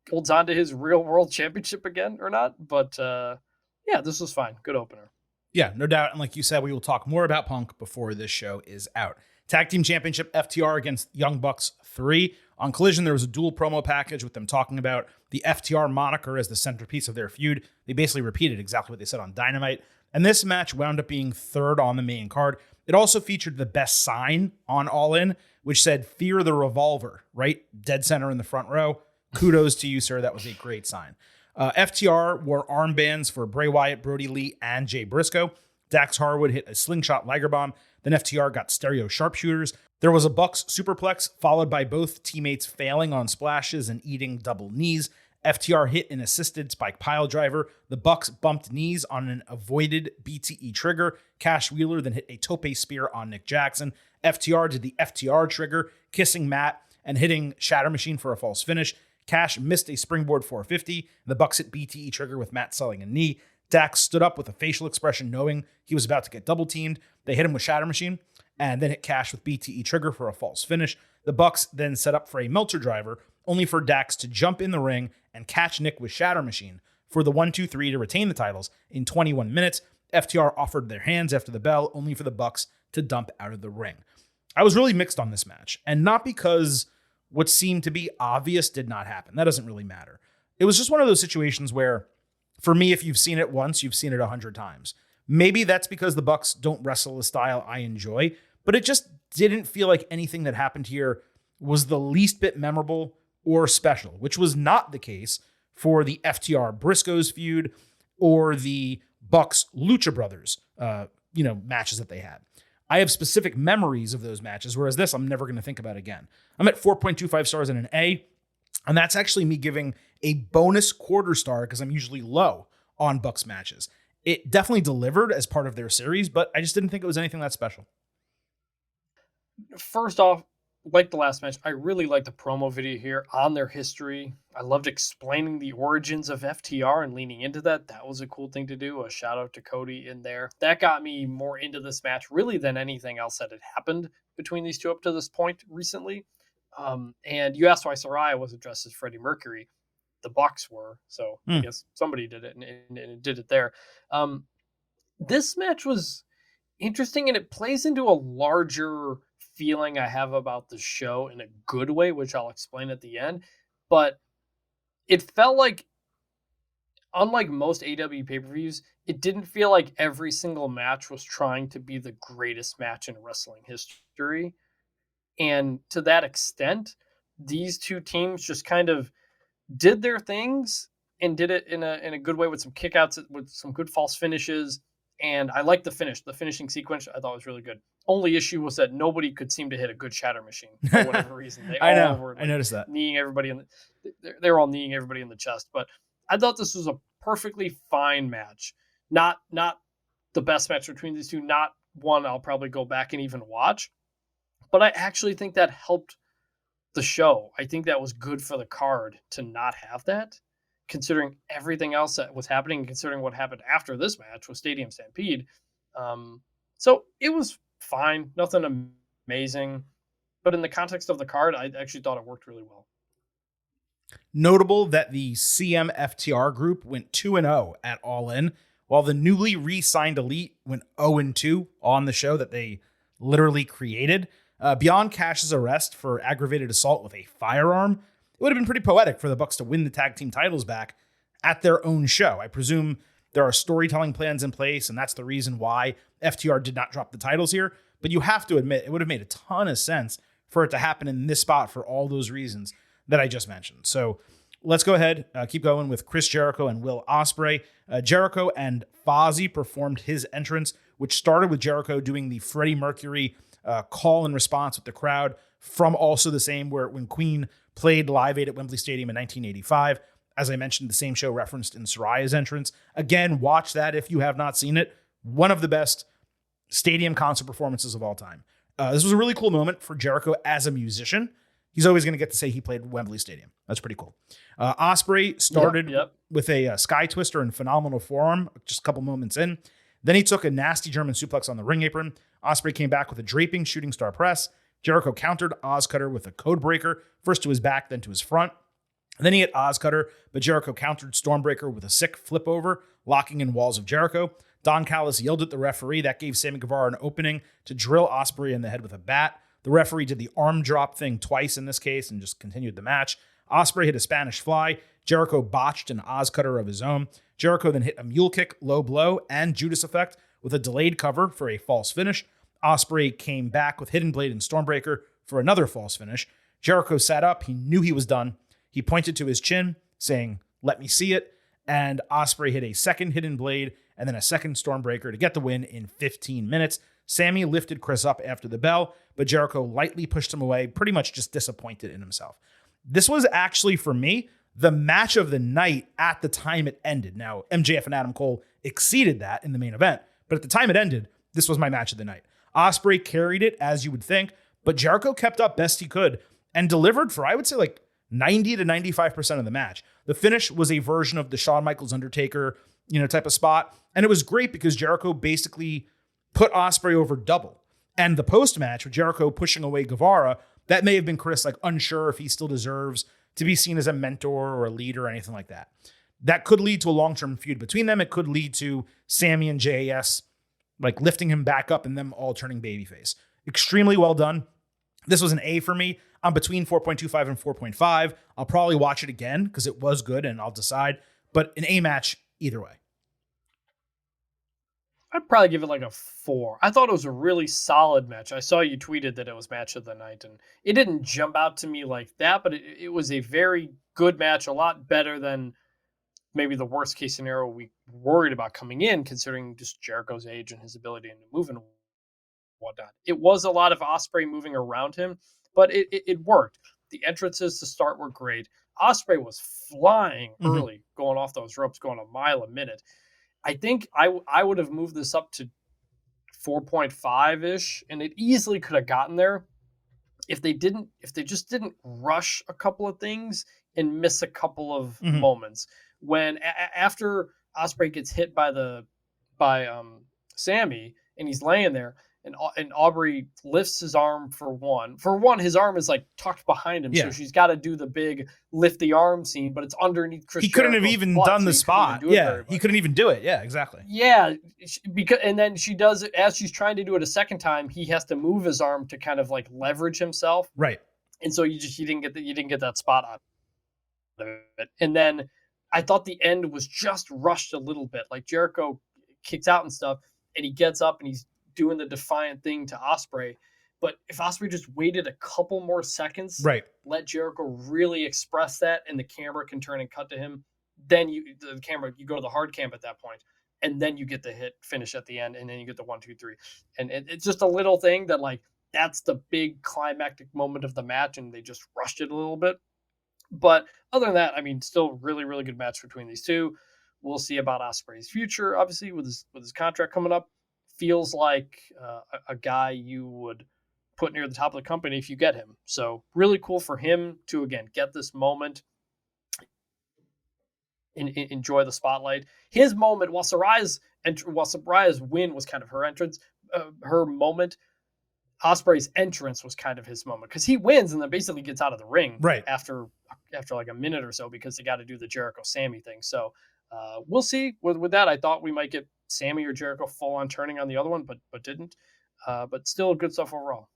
holds on to his real world championship again or not. But yeah, this was fine. Good opener. Yeah, no doubt. And like you said, we will talk more about Punk before this show is out. Tag Team Championship FTR against Young Bucks 3. On Collision, there was a dual promo package with them talking about the FTR moniker as the centerpiece of their feud. They basically repeated exactly what they said on Dynamite. And this match wound up being third on the main card. It also featured the best sign on All In, which said, "Fear the Revolver," right? Dead center in the front row. Kudos to you, sir. That was a great sign. FTR wore armbands for Bray Wyatt, Brody Lee, and Jay Briscoe. Dax Harwood hit a slingshot Liger Bomb. Then FTR got stereo sharpshooters. There was a Bucks superplex, followed by both teammates failing on splashes and eating double knees. FTR hit an assisted spike pile driver. The Bucks bumped knees on an avoided BTE trigger. Cash Wheeler then hit a tope spear on Nick Jackson. FTR did the FTR trigger, kissing Matt and hitting Shatter Machine for a false finish. Cash missed a springboard 450. The Bucks hit BTE trigger with Matt selling a knee. Dax stood up with a facial expression knowing he was about to get double teamed. They hit him with Shatter Machine and then hit Cash with BTE trigger for a false finish. The Bucks then set up for a Meltzer driver, only for Dax to jump in the ring and catch Nick with Shatter Machine for the 1-2-3 to retain the titles in 21 minutes. FTR offered their hands after the bell, only for the Bucks to dump out of the ring. I was really mixed on this match, and not because what seemed to be obvious did not happen. That doesn't really matter. It was just one of those situations where, for me, if you've seen it once, you've seen it 100 times. Maybe that's because the Bucks don't wrestle a style I enjoy, but it just didn't feel like anything that happened here was the least bit memorable or special, which was not the case for the FTR Briscoes feud or the Bucks Lucha Brothers, matches that they had. I have specific memories of those matches, whereas this I'm never going to think about again. I'm at 4.25 stars and an A, and that's actually me giving a bonus quarter star because I'm usually low on Bucks matches. It definitely delivered as part of their series, but I just didn't think it was anything that special. First off, like the last match, I really liked the promo video here on their history. I loved explaining the origins of FTR and leaning into that. That was a cool thing to do. A shout out to Cody in there. That got me more into this match really than anything else that had happened between these two up to this point recently. And you asked why Saraya wasn't dressed as Freddie Mercury. The Bucks were, so I guess somebody did it and it did it there. This match was interesting, and it plays into a larger feeling I have about the show in a good way, which I'll explain at the end. But it felt like, unlike most AEW pay-per-views, it didn't feel like every single match was trying to be the greatest match in wrestling history. And to that extent, these two teams just kind of did their things and did it in a good way with some kickouts, with some good false finishes. And I liked the finish. The finishing sequence I thought was really good. Only issue was that nobody could seem to hit a good shatter machine for whatever reason. They I all know. were I noticed that. kneeing everybody they were all kneeing everybody in the chest. But I thought this was a perfectly fine match. Not the best match between these two. Not one I'll probably go back and even watch. But I actually think that helped the show. I think that was good for the card to not have that, considering everything else that was happening, and considering what happened after this match with Stadium Stampede. So it was fine, nothing amazing, but in the context of the card, I actually thought it worked really well. Notable that the CMFTR group went 2-0 at All In, while the newly re-signed Elite went 0-2 on the show that they literally created. Beyond Cash's arrest for aggravated assault with a firearm, it would have been pretty poetic for the Bucks to win the tag team titles back at their own show. I presume there are storytelling plans in place, and that's the reason why FTR did not drop the titles here. But you have to admit, it would have made a ton of sense for it to happen in this spot for all those reasons that I just mentioned. So let's go ahead, keep going with Chris Jericho and Will Ospreay. Jericho and Fozzy performed his entrance, which started with Jericho doing the Freddie Mercury call and response with the crowd from Also the Same, where when Queen played Live Aid at Wembley Stadium in 1985. As I mentioned, the same show referenced in Soraya's entrance. Again, watch that if you have not seen it. One of the best stadium concert performances of all time. This was a really cool moment for Jericho as a musician. He's always going to get to say he played Wembley Stadium. That's pretty cool. Ospreay started with a Sky Twister and phenomenal forearm just a couple moments in. Then he took a nasty German suplex on the ring apron. Ospreay came back with a draping shooting star press. Jericho countered Ozcutter with a code breaker, first to his back, then to his front. Then he hit Ozcutter, but Jericho countered Stormbreaker with a sick flip over, locking in walls of Jericho. Don Callis yelled at the referee. That gave Sammy Guevara an opening to drill Ospreay in the head with a bat. The referee did the arm drop thing twice in this case and just continued the match. Ospreay hit a Spanish fly. Jericho botched an Ozcutter of his own. Jericho then hit a mule kick, low blow, and Judas effect with a delayed cover for a false finish. Ospreay came back with Hidden Blade and Stormbreaker for another false finish. Jericho sat up. He knew he was done. He pointed to his chin, saying, "Let me see it." And Ospreay hit a second Hidden Blade and then a second Stormbreaker to get the win in 15 minutes. Sammy lifted Chris up after the bell, but Jericho lightly pushed him away, pretty much just disappointed in himself. This was actually, for me, the match of the night at the time it ended. Now, MJF and Adam Cole exceeded that in the main event, but at the time it ended, this was my match of the night. Ospreay carried it, as you would think, but Jericho kept up best he could and delivered for, I would say, like 90 to 95% of the match. The finish was a version of the Shawn Michaels Undertaker, type of spot. And it was great because Jericho basically put Ospreay over double. And the post-match with Jericho pushing away Guevara, that may have been Chris unsure if he still deserves to be seen as a mentor or a leader or anything like that. That could lead to a long-term feud between them. It could lead to Sammy and JAS lifting him back up and them all turning babyface. Extremely well done. This was an A for me. I'm between 4.25 and 4.5. I'll probably watch it again because it was good and I'll decide. But an A match either way. I'd probably give it a 4. I thought it was a really solid match. I saw you tweeted that it was match of the night, and it didn't jump out to me like that, but it was a very good match, a lot better than maybe the worst case scenario we worried about coming in, considering just Jericho's age and his ability to move and whatnot. It was a lot of Ospreay moving around him, but it worked. The entrances to start were great. Ospreay was flying early, going off those ropes, going a mile a minute. I think I would have moved this up to 4.5-ish, and it easily could have gotten there if they just didn't rush a couple of things and miss a couple of moments. When after Ospreay gets hit by Sammy and he's laying there, and Aubrey lifts his arm for one. For one, his arm is tucked behind him, so she's got to do the big lift the arm scene, but it's underneath Chris. He couldn't have even done the spot. He couldn't even do it. Yeah, exactly. Yeah, and then she does it as she's trying to do it a second time. He has to move his arm to kind of leverage himself, right? And so you didn't get that spot on it. And then I thought the end was just rushed a little bit. Jericho kicks out and stuff, and he gets up and he's doing the defiant thing to Ospreay, But if Ospreay just waited a couple more seconds, Right. let Jericho really express that, and the camera can turn and cut to him, then you go to the hard cam at that point, and then you get the hit finish at the end, and then you get the 1, 2, 3, and it's just a little thing that like that's the big climactic moment of the match, and they just rushed it a little bit. But other than that, I mean, still really, really good match between these two. We'll see about Ospreay's future, obviously, with his contract coming up. Feels like a guy you would put near the top of the company if you get him. So really cool for him to, again, get this moment, enjoy the spotlight. His moment, while Saraya's win was kind of her entrance, her moment, Ospreay's entrance was kind of his moment because he wins and then basically gets out of the ring Right. after like a minute or so because they got to do the Jericho Sammy thing. So we'll see. With that, I thought we might get Sammy or Jericho full on turning on the other one, but didn't. But still good stuff overall.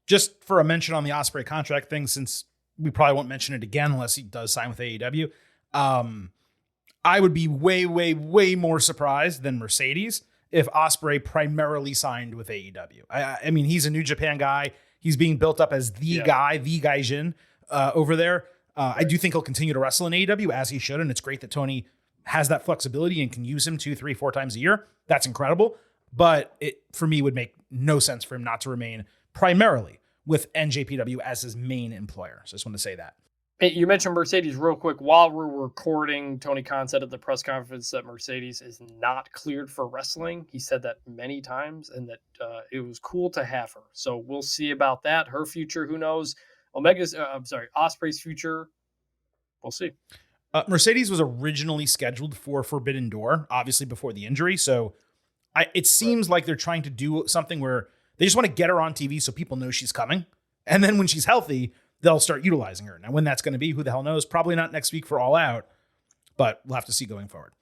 Just for a mention on the Ospreay contract thing, since we probably won't mention it again unless he does sign with AEW. I would be way, way, way more surprised than Mercedes if Ospreay primarily signed with AEW. I mean, he's a New Japan guy. He's being built up as the Gaijin over there. I do think he'll continue to wrestle in AEW as he should, and it's great that Tony has that flexibility and can use him 2, 3, 4 times a year. That's incredible. But it, for me, would make no sense for him not to remain primarily with NJPW as his main employer. So I just want to say that. You mentioned Mercedes real quick. While we're recording, Tony Khan said at the press conference that Mercedes is not cleared for wrestling. He said that many times, and that it was cool to have her. So we'll see about that. Her future, who knows? Ospreay's future, we'll see. Mercedes was originally scheduled for Forbidden Door, obviously before the injury. So it seems like they're trying to do something where they just want to get her on TV so people know she's coming. And then when she's healthy, they'll start utilizing her. Now, when that's going to be, who the hell knows? Probably not next week for All Out, but we'll have to see going forward.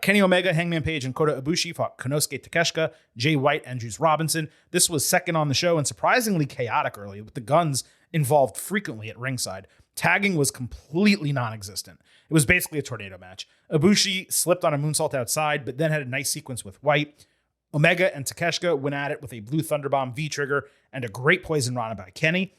Kenny Omega, Hangman Page, and Kota Ibushi fought Konosuke Takeshita, Jay White, and Juice Robinson. This was second on the show and surprisingly chaotic early, with the guns involved frequently at ringside. Tagging was completely non-existent. It was basically a tornado match. Ibushi slipped on a moonsault outside, but then had a nice sequence with White. Omega and Takeshita went at it with a Blue Thunderbomb V-trigger and a great Poison Rana by Kenny.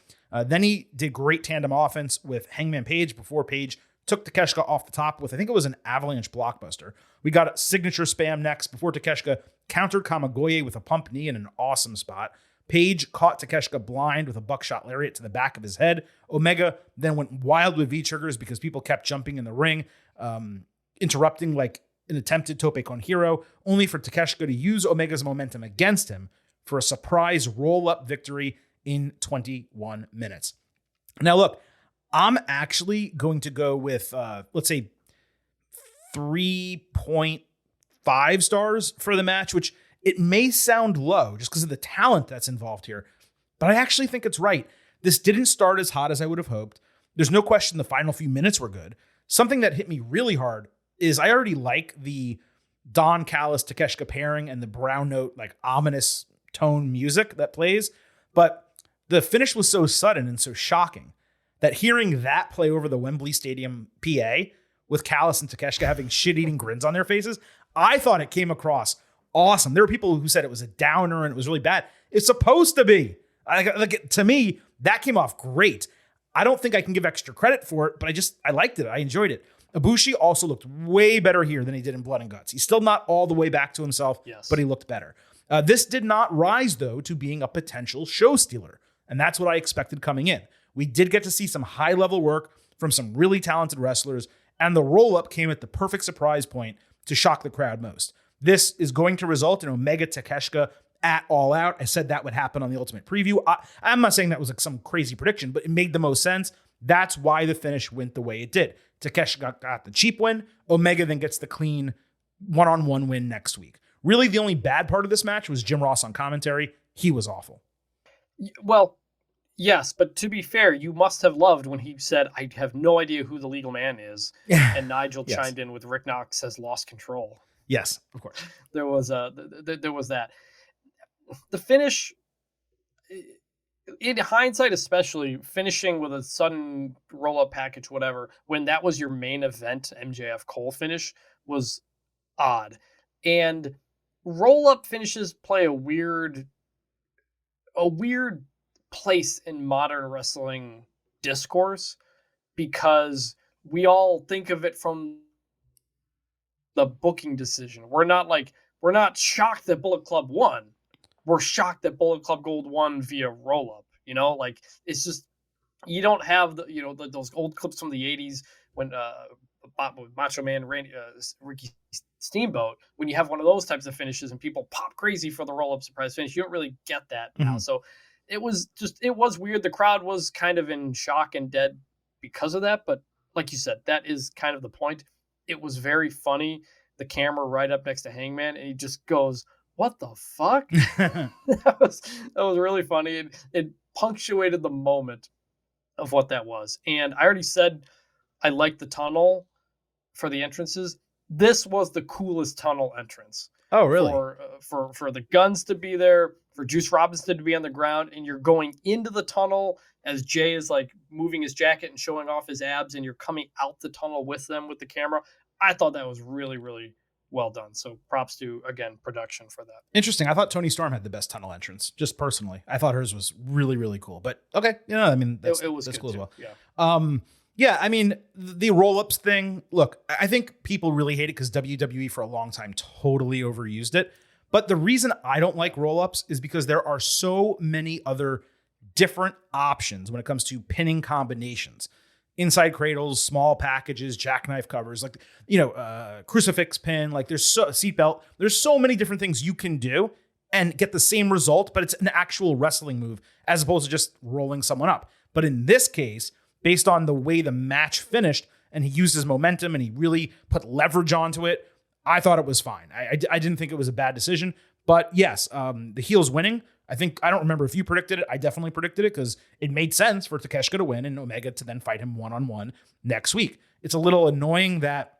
Then he did great tandem offense with Hangman Page before Page took Takeshita off the top with, I think it was an Avalanche Blockbuster. We got a signature spam next before Takeshita countered Kamigoye with a pump knee in an awesome spot. Page caught Takeshita blind with a buckshot lariat to the back of his head. Omega then went wild with V-triggers because people kept jumping in the ring, interrupting like an attempted tope con hero, only for Takeshita to use Omega's momentum against him for a surprise roll-up victory in 21 minutes. Now, look, I'm actually going to go with, let's say, 3.5 stars for the match, which it may sound low just because of the talent that's involved here, but I actually think it's right. This didn't start as hot as I would have hoped. There's no question the final few minutes were good. Something that hit me really hard is I already like the Don Callis Takeshita pairing and the brown note, like ominous tone music that plays, but the finish was so sudden and so shocking that hearing that play over the Wembley Stadium PA with Callis and Takeshita having shit-eating grins on their faces, I thought it came across awesome. There were people who said it was a downer and it was really bad. It's supposed to be. To me, that came off great. I don't think I can give extra credit for it, but I liked it. I enjoyed it. Ibushi also looked way better here than he did in Blood and Guts. He's still not all the way back to himself, yes, but he looked better. This did not rise, though, to being a potential show stealer, and that's what I expected coming in. We did get to see some high-level work from some really talented wrestlers, and the roll-up came at the perfect surprise point to shock the crowd most. This is going to result in Omega Takeshita at All Out. I said that would happen on the Ultimate Preview. I'm not saying that was like some crazy prediction, but it made the most sense. That's why the finish went the way it did. Takeshita got the cheap win. Omega then gets the clean one-on-one win next week. Really, the only bad part of this match was Jim Ross on commentary. He was awful. Well, yes, but to be fair, you must have loved when he said, I have no idea who the legal man is. And Nigel chimed in with Rick Knox has lost control. Yes, of course. There was that. The finish, in hindsight especially, finishing with a sudden roll-up package, whatever, when that was your main event, MJF Cole finish, was odd. And roll-up finishes play a weird place in modern wrestling discourse because we all think of it from the booking decision. We're not shocked that Bullet Club won. We're shocked that Bullet Club Gold won via roll up. Like it's just, you don't have those old clips from the 80s when Macho Man Ricky Steamboat, when you have one of those types of finishes and people pop crazy for the roll up surprise finish. You don't really get that now. So it was weird. The crowd was kind of in shock and dead because of that. But like you said, that is kind of the point. It was very funny. The camera right up next to Hangman, and he just goes, "What the fuck?" that was really funny. And it punctuated the moment of what that was. And I already said I liked the tunnel for the entrances. This was the coolest tunnel entrance. Oh, really? For the Guns to be there, for Juice Robinson to be on the ground, and you're going into the tunnel as Jay is like moving his jacket and showing off his abs, and you're coming out the tunnel with them with the camera. I thought that was really, really well done. So props to, again, production for that. Interesting. I thought Toni Storm had the best tunnel entrance, just personally. I thought hers was really, really cool. But okay, I mean, that's cool too, as well. Yeah. Yeah, I mean, the roll-ups thing, look, I think people really hate it because WWE for a long time totally overused it. But the reason I don't like roll-ups is because there are so many other different options when it comes to pinning combinations. Inside cradles, small packages, jackknife covers, crucifix pin, there's seatbelt. There's so many different things you can do and get the same result, but it's an actual wrestling move as opposed to just rolling someone up. But in this case, based on the way the match finished, and he used his momentum and he really put leverage onto it, I thought it was fine. I didn't think it was a bad decision. But yes, the heels winning. I don't remember if you predicted it. I definitely predicted it because it made sense for Takeshita to win and Omega to then fight him one-on-one next week. It's a little annoying that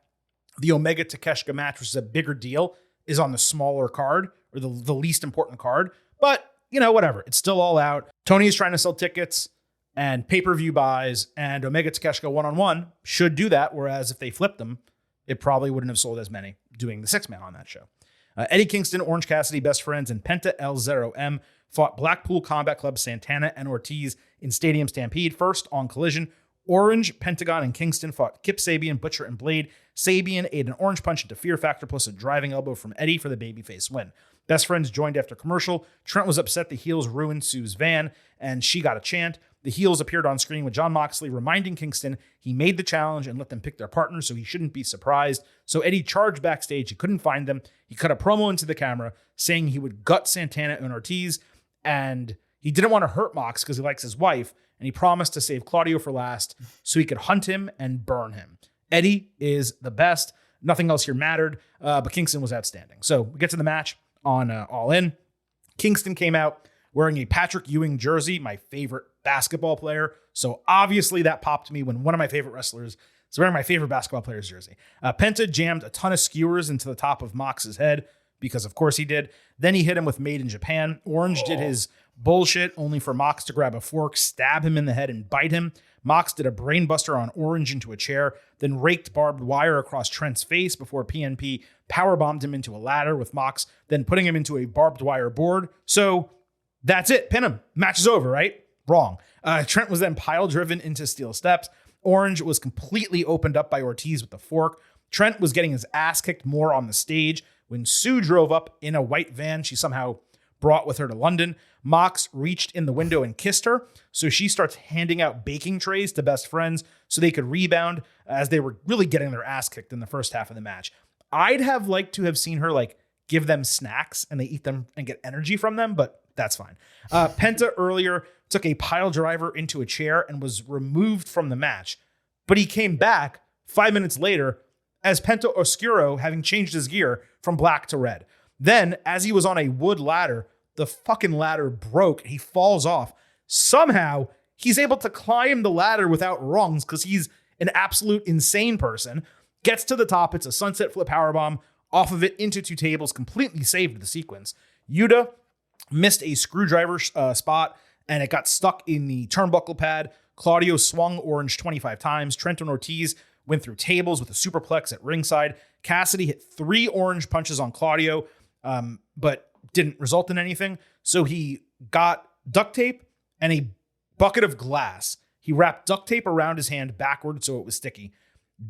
the Omega Takeshita match, which is a bigger deal, is on the smaller card or the least important card. But, whatever. It's still all out. Tony is trying to sell tickets and pay-per-view buys, and Omega Takeshita one-on-one should do that, whereas if they flipped them, it probably wouldn't have sold as many doing the six-man on that show. Eddie Kingston, Orange Cassidy, Best Friends, and Penta El Zero M fought Blackpool Combat Club, Santana, and Ortiz in Stadium Stampede. First on Collision, Orange, Pentagon, and Kingston fought Kip Sabian, Butcher, and Blade. Sabian ate an orange punch into Fear Factor plus a driving elbow from Eddie for the babyface win. Best Friends joined after commercial. Trent was upset the heels ruined Sue's van, and she got a chant. The heels appeared on screen with Jon Moxley reminding Kingston he made the challenge and let them pick their partners, so he shouldn't be surprised. So Eddie charged backstage. He couldn't find them. He cut a promo into the camera saying he would gut Santana and Ortiz, and he didn't want to hurt Mox because he likes his wife, and he promised to save Claudio for last so he could hunt him and burn him. Eddie is the best. Nothing else here mattered, but Kingston was outstanding. So we get to the match on All In. Kingston came out wearing a Patrick Ewing jersey, my favorite basketball player. So obviously that popped me when one of my favorite wrestlers is wearing my favorite basketball player's jersey. Penta jammed a ton of skewers into the top of Mox's head because of course he did. Then he hit him with Made in Japan. Orange did his bullshit only for Mox to grab a fork, stab him in the head, and bite him. Mox did a brainbuster on Orange into a chair, then raked barbed wire across Trent's face before PNP powerbombed him into a ladder with Mox, then putting him into a barbed wire board. So that's it. Pin him. Match is over, right? Wrong. Trent was then pile driven into steel steps. Orange was completely opened up by Ortiz with a fork. Trent was getting his ass kicked more on the stage when Sue drove up in a white van she somehow brought with her to London. Mox reached in the window and kissed her, so she starts handing out baking trays to Best Friends so they could rebound as they were really getting their ass kicked in the first half of the match. I'd have liked to have seen her give them snacks and they eat them and get energy from them, but that's fine. Penta earlier took a pile driver into a chair and was removed from the match, but he came back 5 minutes later as Penta Oscuro, having changed his gear from black to red. Then, as he was on a wood ladder, the fucking ladder broke and he falls off. Somehow, he's able to climb the ladder without rungs because he's an absolute insane person. Gets to the top. It's a sunset flip powerbomb off of it into two tables, completely saved the sequence. Yuta missed a screwdriver spot and it got stuck in the turnbuckle pad. Claudio swung Orange 25 times. Trent and Ortiz went through tables with a superplex at ringside. Cassidy hit 3 orange punches on Claudio, but didn't result in anything. So he got duct tape and a bucket of glass. He wrapped duct tape around his hand backwards so it was sticky,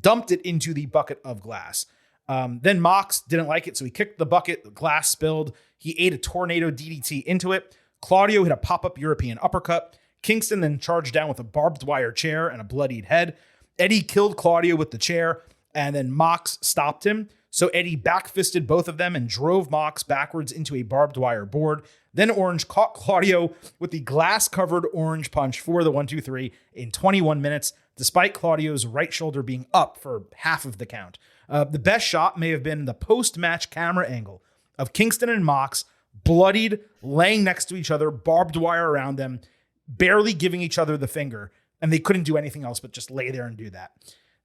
dumped it into the bucket of glass. Then Mox didn't like it, so he kicked the bucket, the glass spilled. He ate a tornado DDT into it. Claudio hit a pop-up European uppercut. Kingston then charged down with a barbed wire chair and a bloodied head. Eddie killed Claudio with the chair, and then Mox stopped him. So Eddie backfisted both of them and drove Mox backwards into a barbed wire board. Then Orange caught Claudio with the glass-covered orange punch for the 1-2-3 in 21 minutes, despite Claudio's right shoulder being up for half of the count. The best shot may have been the post-match camera angle of Kingston and Mox, bloodied, laying next to each other, barbed wire around them, barely giving each other the finger, and they couldn't do anything else but just lay there and do that.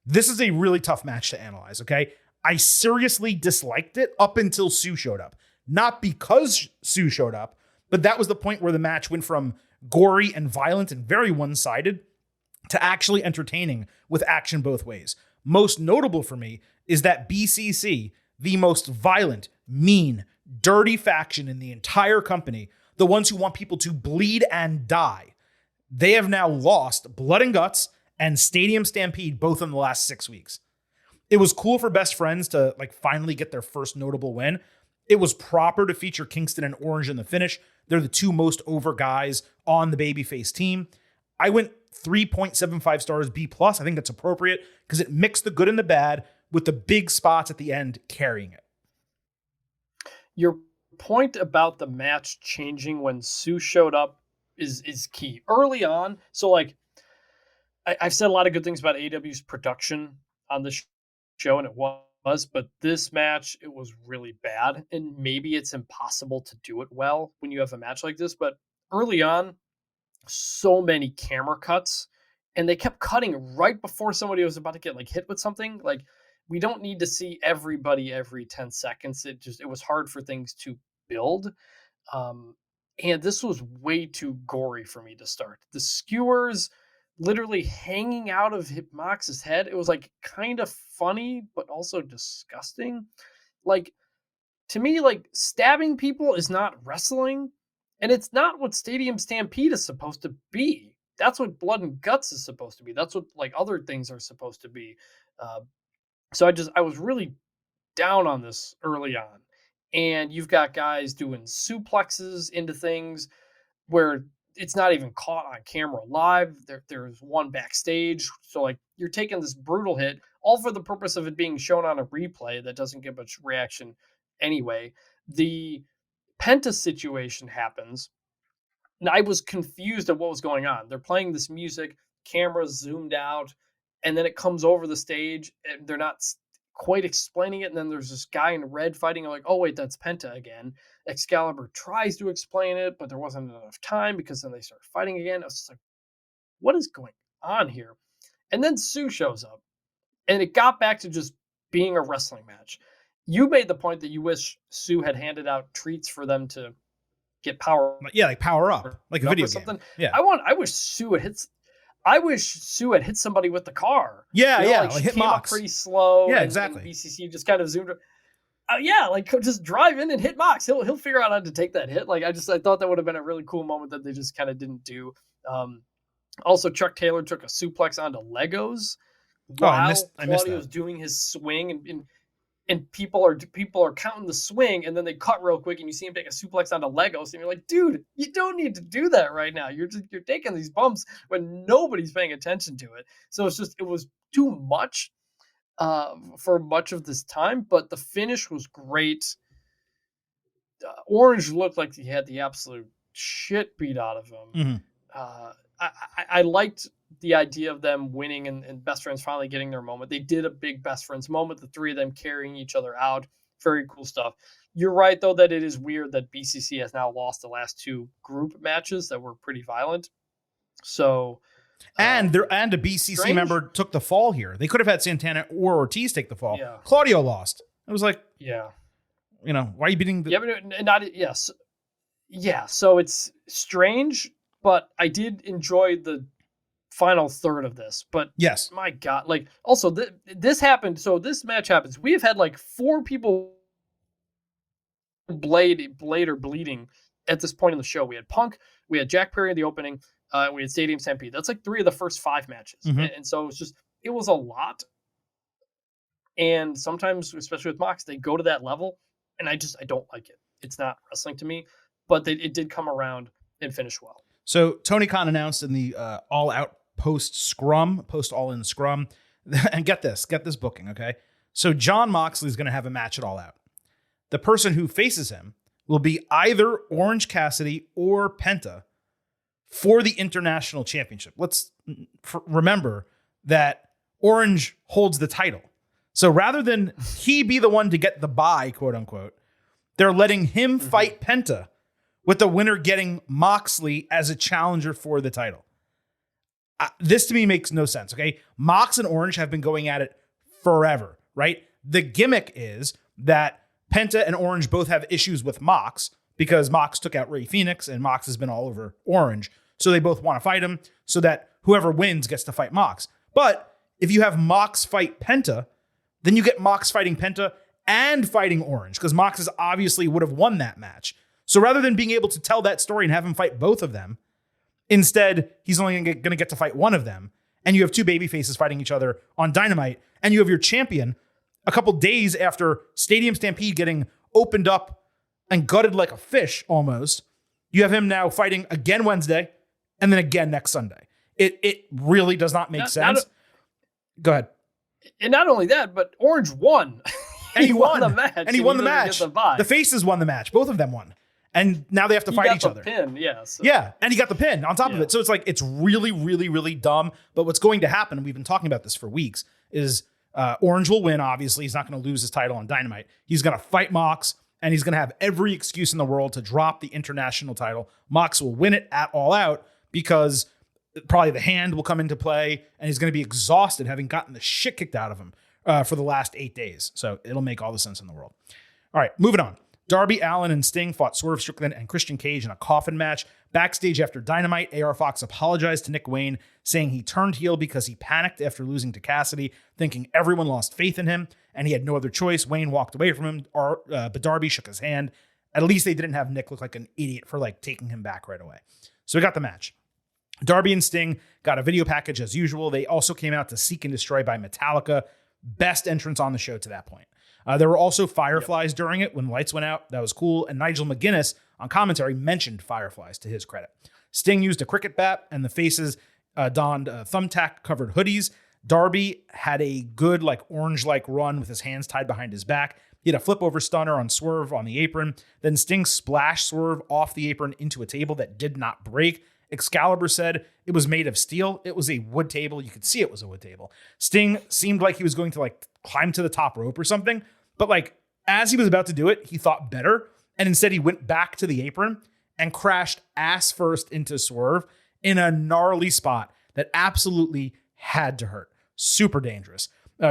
This is a really tough match to analyze, okay? I seriously disliked it up until Sue showed up. Not because Sue showed up, but that was the point where the match went from gory and violent and very one-sided to actually entertaining with action both ways. Most notable for me is that BCC, the most violent, mean, dirty faction in the entire company, the ones who want people to bleed and die, they have now lost Blood and Guts and Stadium Stampede both in the last 6 weeks. It was cool for Best Friends to finally get their first notable win. It was proper to feature Kingston and Orange in the finish. They're the two most over guys on the babyface team. I went 3.75 stars B+. I think that's appropriate because it mixed the good and the bad with the big spots at the end carrying it. Your point about the match changing when Sue showed up is key. Early on, so I've said a lot of good things about AEW's production on the show, and it was, but this match, it was really bad, and maybe it's impossible to do it well when you have a match like this, but early on, so many camera cuts, and they kept cutting right before somebody was about to get hit with something. We don't need to see everybody every 10 seconds. It was hard for things to build. And this was way too gory for me to start. The skewers literally hanging out of Mox's head. It was kind of funny, but also disgusting. To me, stabbing people is not wrestling, and it's not what Stadium Stampede is supposed to be. That's what Blood and Guts is supposed to be. That's what other things are supposed to be. So I was really down on this early on. And you've got guys doing suplexes into things where it's not even caught on camera live. There's one backstage. So you're taking this brutal hit all for the purpose of it being shown on a replay that doesn't get much reaction anyway. The Penta situation happens. And I was confused at what was going on. They're playing this music, cameras zoomed out, and then it comes over the stage and they're not quite explaining it. And then there's this guy in red fighting. I'm like, oh wait, that's Penta again. Excalibur tries to explain it, but there wasn't enough time because then they start fighting again. I was just like, what is going on here? And then Sue shows up and it got back to just being a wrestling match. You made the point that you wish Sue had handed out treats for them to get power. Yeah, power up, like a video game. Yeah. I wish Sue had hit somebody with the car. Yeah, she hit came Mox up pretty slow. Yeah, exactly. And BCC just kind of zoomed. Just drive in and hit Mox. He'll figure out how to take that hit. I thought that would have been a really cool moment that they just kind of didn't do. Also, Chuck Taylor took a suplex onto Legos while Claudio's doing his swing, and people are counting the swing, and then they cut real quick, and you see him take a suplex onto Legos, and you're like, dude, you don't need to do that right now. You're taking these bumps when nobody's paying attention to it. So it was too much for much of this time, but the finish was great. Orange looked like he had the absolute shit beat out of him. Mm-hmm. I liked the idea of them winning and Best Friends finally getting their moment. They did a big Best Friends moment, the three of them carrying each other out. Very cool stuff. You're right, though, that it is weird that BCC has now lost the last two group matches that were pretty violent. So, and a BCC member took the fall here. They could have had Santana or Ortiz take the fall. Yeah. Claudio lost. It was like, yeah, why are you beating the? Yeah, but not yes, yeah. So it's strange, but I did enjoy the final third of this. But yes, my God, also this happened. So this match happens. We have had 4 people blade or bleeding at this point in the show. We had Punk, we had Jack Perry in the opening, We had Stadium Stampede. That's like 3 of the first 5 matches. And so it was a lot. And sometimes, especially with Mox, they go to that level, and I don't like it. It's not wrestling to me, but it did come around and finish well. So Tony Khan announced in the All Out post All In scrum, and get this booking, okay? So John Moxley is going to have a match at All Out. The person who faces him will be either Orange Cassidy or Penta for the International Championship. Let's remember that Orange holds the title. So rather than he be the one to get the bye, quote unquote, they're letting him fight Penta, with the winner getting Moxley as a challenger for the title. This to me makes no sense, okay? Mox and Orange have been going at it forever, right? The gimmick is that Penta and Orange both have issues with Mox because Mox took out Rey Fenix and Mox has been all over Orange. So they both want to fight him so that whoever wins gets to fight Mox. But if you have Mox fight Penta, then you get Mox fighting Penta and fighting Orange because Mox is obviously would have won that match. So rather than being able to tell that story and have him fight both of them, instead, he's only going to get to fight one of them. And you have 2 baby faces fighting each other on Dynamite. And you have your champion a couple days after Stadium Stampede getting opened up and gutted like a fish almost. You have him now fighting again Wednesday and then again next Sunday. It really does not make sense. Go ahead. And not only that, but Orange won. And he won the match. And he won the match. The faces won the match. Both of them won. And now they have to fight each other. Pin, yeah. So. Yeah, and he got the pin on top of it. So it's like, it's really, really, really dumb. But what's going to happen, and we've been talking about this for weeks, is Orange will win, obviously. He's not going to lose his title on Dynamite. He's going to fight Mox, and he's going to have every excuse in the world to drop the international title. Mox will win it at All Out because probably the hand will come into play, and he's going to be exhausted having gotten the shit kicked out of him for the last 8 days. So it'll make all the sense in the world. All right, moving on. Darby Allin and Sting fought Swerve Strickland and Christian Cage in a coffin match. Backstage after Dynamite, AR Fox apologized to Nick Wayne, saying he turned heel because he panicked after losing to Cassidy, thinking everyone lost faith in him, and he had no other choice. Wayne walked away from him, but Darby shook his hand. At least they didn't have Nick look like an idiot for taking him back right away. So we got the match. Darby and Sting got a video package as usual. They also came out to Seek and Destroy by Metallica. Best entrance on the show to that point. There were also fireflies during it when the lights went out. That was cool. And Nigel McGuinness on commentary mentioned fireflies to his credit. Sting used a cricket bat and the faces donned thumbtack-covered hoodies. Darby had a good orange-like run with his hands tied behind his back. He had a flip-over stunner on Swerve on the apron. Then Sting splashed Swerve off the apron into a table that did not break. Excalibur said it was made of steel. It was a wood table. You could see it was a wood table. Sting seemed like he was going to climb to the top rope or something. But as he was about to do it, he thought better. And instead he went back to the apron and crashed ass first into Swerve in a gnarly spot that absolutely had to hurt. Super dangerous.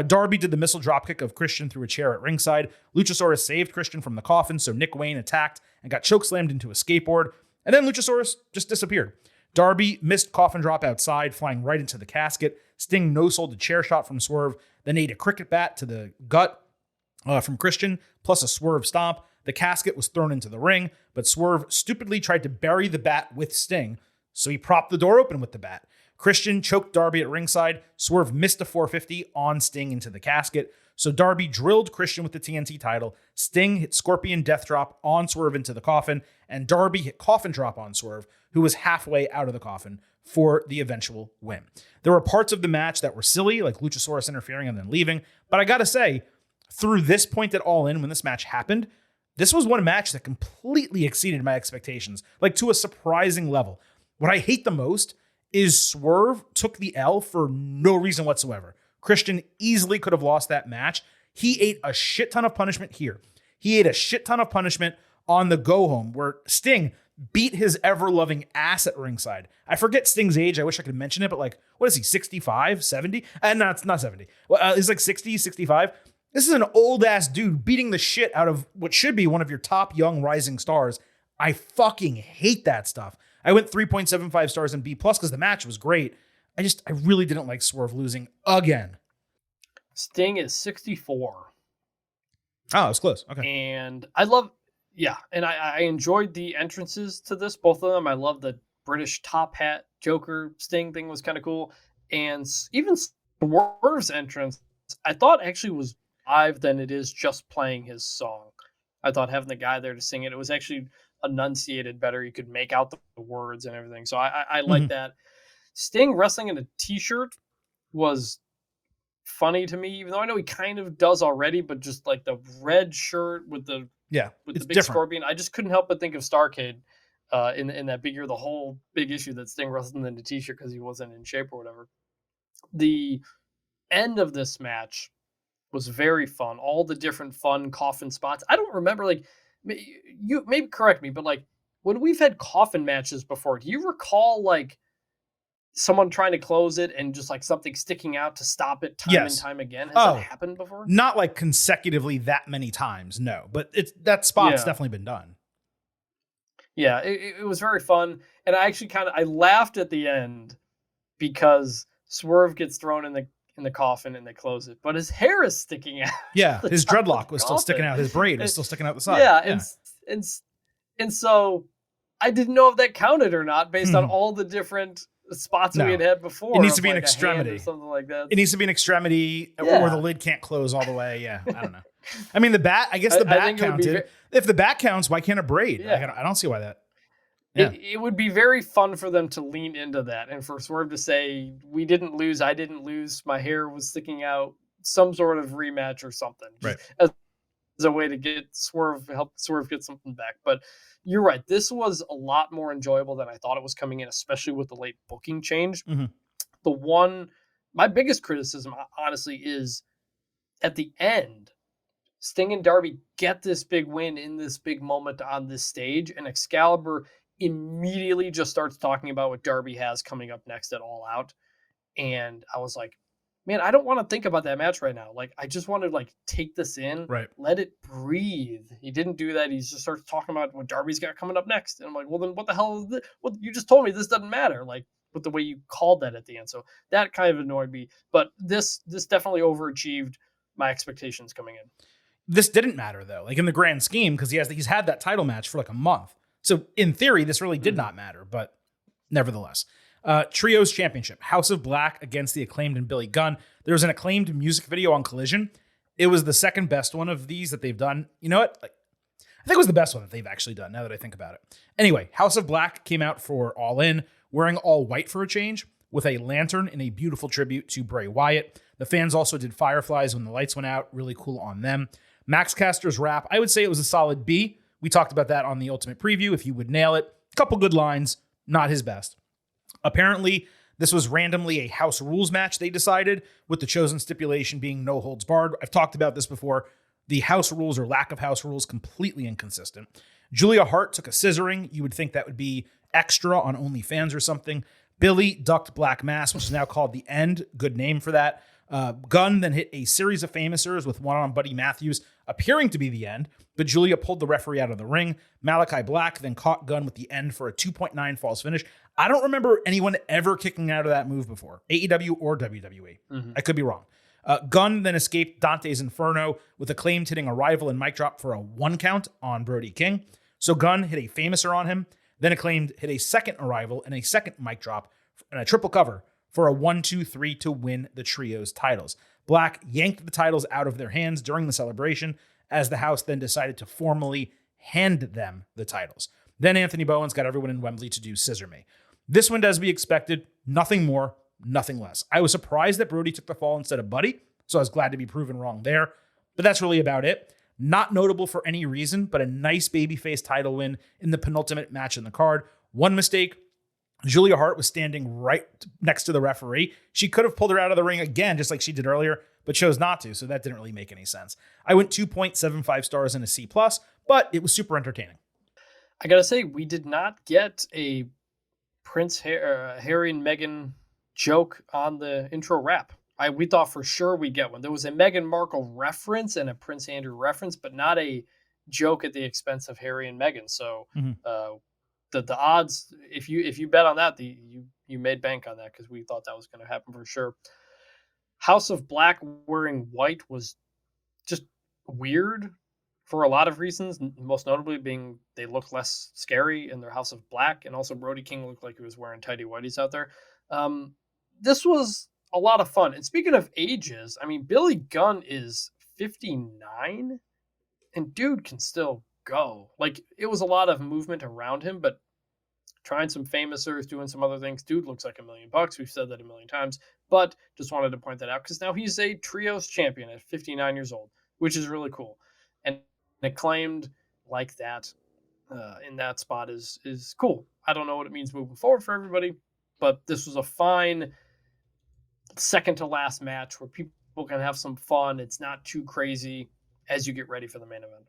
Darby did the missile dropkick of Christian through a chair at ringside. Luchasaurus saved Christian from the coffin, so Nick Wayne attacked and got chokeslammed into a skateboard. And then Luchasaurus just disappeared. Darby missed coffin drop outside, flying right into the casket. Sting no-sold a chair shot from Swerve, then ate a cricket bat to the gut from Christian, plus a Swerve stomp. The casket was thrown into the ring, but Swerve stupidly tried to bury the bat with Sting, so he propped the door open with the bat. Christian choked Darby at ringside. Swerve missed a 450 on Sting into the casket, so Darby drilled Christian with the TNT title. Sting hit Scorpion Death Drop on Swerve into the coffin, and Darby hit Coffin Drop on Swerve, who was halfway out of the coffin for the eventual win. There were parts of the match that were silly, like Luchasaurus interfering and then leaving, but I gotta say, through this point at All In, when this match happened, this was one match that completely exceeded my expectations, to a surprising level. What I hate the most is Swerve took the L for no reason whatsoever. Christian easily could have lost that match. He ate a shit ton of punishment here. He ate a shit ton of punishment on the go home where Sting beat his ever-loving ass at ringside. I forget Sting's age. I wish I could mention it, but what is he, 65, 70? No, it's not 70. Well, he's 60, 65. This is an old-ass dude beating the shit out of what should be one of your top young rising stars. I fucking hate that stuff. I went 3.75 stars in B+ because the match was great. I really didn't like Swerve losing again. Sting is 64. Oh, it's close. Okay. And I enjoyed the entrances to this, both of them. I love the British top hat Joker Sting thing was kind of cool. And even Swerve's entrance, I thought actually was live than it is just playing his song. I thought having the guy there to sing it was actually enunciated better. You could make out the words and everything. So I like that. Sting wrestling in a t-shirt was funny to me, even though I know he kind of does already, but just like the red shirt with the big different. scorpion, I just couldn't help but think of Starcade in that big year, the whole big issue that Sting wrestled in the t-shirt because he wasn't in shape or whatever. The end of this match was very fun. All the different fun coffin spots. I don't remember, like, you maybe correct me, but like when we've had coffin matches before, do you recall like someone trying to close it and just like something sticking out to stop it time and time again? Has that happened before? Not like consecutively that many times, no. But that spot's definitely been done. Yeah, it was very fun. And I actually I laughed at the end because Swerve gets thrown in the coffin and they close it, but his hair is sticking out. Yeah, his dreadlock was still sticking out. His braid was still sticking out the side. Yeah, and so I didn't know if that counted or not based on all the different spots we had before. It needs to be an extremity or something like that. It needs to be an extremity or the lid can't close all the way. Yeah, I don't know. I mean, I guess the bat counted. If the bat counts, why can't a braid? Yeah. I don't see why that. Yeah. It would be very fun for them to lean into that and for Swerve to say, we didn't lose, I didn't lose, my hair was sticking out, some sort of rematch or something. Right. As a way to help Swerve get something back. But you're right. This was a lot more enjoyable than I thought it was coming in, especially with the late booking change. Mm-hmm. My biggest criticism, honestly, is at the end, Sting and Darby get this big win in this big moment on this stage, and Excalibur immediately just starts talking about what Darby has coming up next at All Out. And I was like, man, I don't want to think about that match right now. Like, I just want to like take this in, right? Let it breathe. He didn't do that. He just starts talking about what Darby's got coming up next. And I'm like, well, then what the hell is this? Well, you just told me this doesn't matter. Like, with the way you called that at the end. So that kind of annoyed me. But this definitely overachieved my expectations coming in. This didn't matter though, like in the grand scheme, because he's had that title match for like a month. So in theory, this really did not matter, but nevertheless. Trios Championship, House of Black against the Acclaimed and Billy Gunn. There was an Acclaimed music video on Collision. It was the second best one of these that they've done. You know what? I think it was the best one that they've actually done, now that I think about it. Anyway, House of Black came out for All In, wearing all white for a change, with a lantern in a beautiful tribute to Bray Wyatt. The fans also did fireflies when the lights went out. Really cool on them. Max Caster's rap, I would say it was a solid B. We talked about that on the Ultimate Preview. If you would nail it, a couple good lines, not his best. Apparently, this was randomly a house rules match, they decided, with the chosen stipulation being no holds barred. I've talked about this before. The house rules or lack of house rules, completely inconsistent. Julia Hart took a scissoring. You would think that would be extra on OnlyFans or something. Billy ducked Black Mass, which is now called The End. Good name for that. Gunn then hit a series of famoussers with one on Buddy Matthews, appearing to be the end, but Julia pulled the referee out of the ring. Malachi Black then caught Gunn with the end for a 2.9 false finish. I don't remember anyone ever kicking out of that move before, AEW or WWE. Mm-hmm. I could be wrong. Gunn then escaped Dante's Inferno with Acclaimed hitting a rival and mic drop for a 1 count on Brody King. So Gunn hit a famouser on him, then Acclaimed hit a second arrival and a second mic drop and a triple cover for a 1-2-3 to win the Trios titles. Black yanked the titles out of their hands during the celebration as the house then decided to formally hand them the titles. Then Anthony Bowens got everyone in Wembley to do Scissor Me. This went as we expected, nothing more, nothing less. I was surprised that Brody took the fall instead of Buddy, so I was glad to be proven wrong there. But that's really about it. Not notable for any reason, but a nice babyface title win in the penultimate match in the card. One mistake, Julia Hart was standing right next to the referee. She could have pulled her out of the ring again, just like she did earlier, but chose not to, so that didn't really make any sense. I went 2.75 stars and a C+, but it was super entertaining. I gotta say, we did not get a Prince Harry and Meghan joke on the intro rap. We thought for sure we'd get one. There was a Meghan Markle reference and a Prince Andrew reference, but not a joke at the expense of Harry and Meghan. So the odds, if you bet on that, you made bank on that because we thought that was going to happen for sure. House of Black wearing white was just weird for a lot of reasons, most notably being they look less scary in their House of Black, and also Brody King looked like he was wearing tighty whities out there. This was a lot of fun. And speaking of ages, I mean, Billy Gunn is 59, and dude can still go. Like, it was a lot of movement around him, but trying some famousers, doing some other things. Dude looks like $1 million. We've said that a million times, but just wanted to point that out because now he's a trios champion at 59 years old, which is really cool. And acclaimed like that in that spot is cool. I don't know what it means moving forward for everybody, but this was a fine second to last match where people can have some fun. It's not too crazy as you get ready for the main event.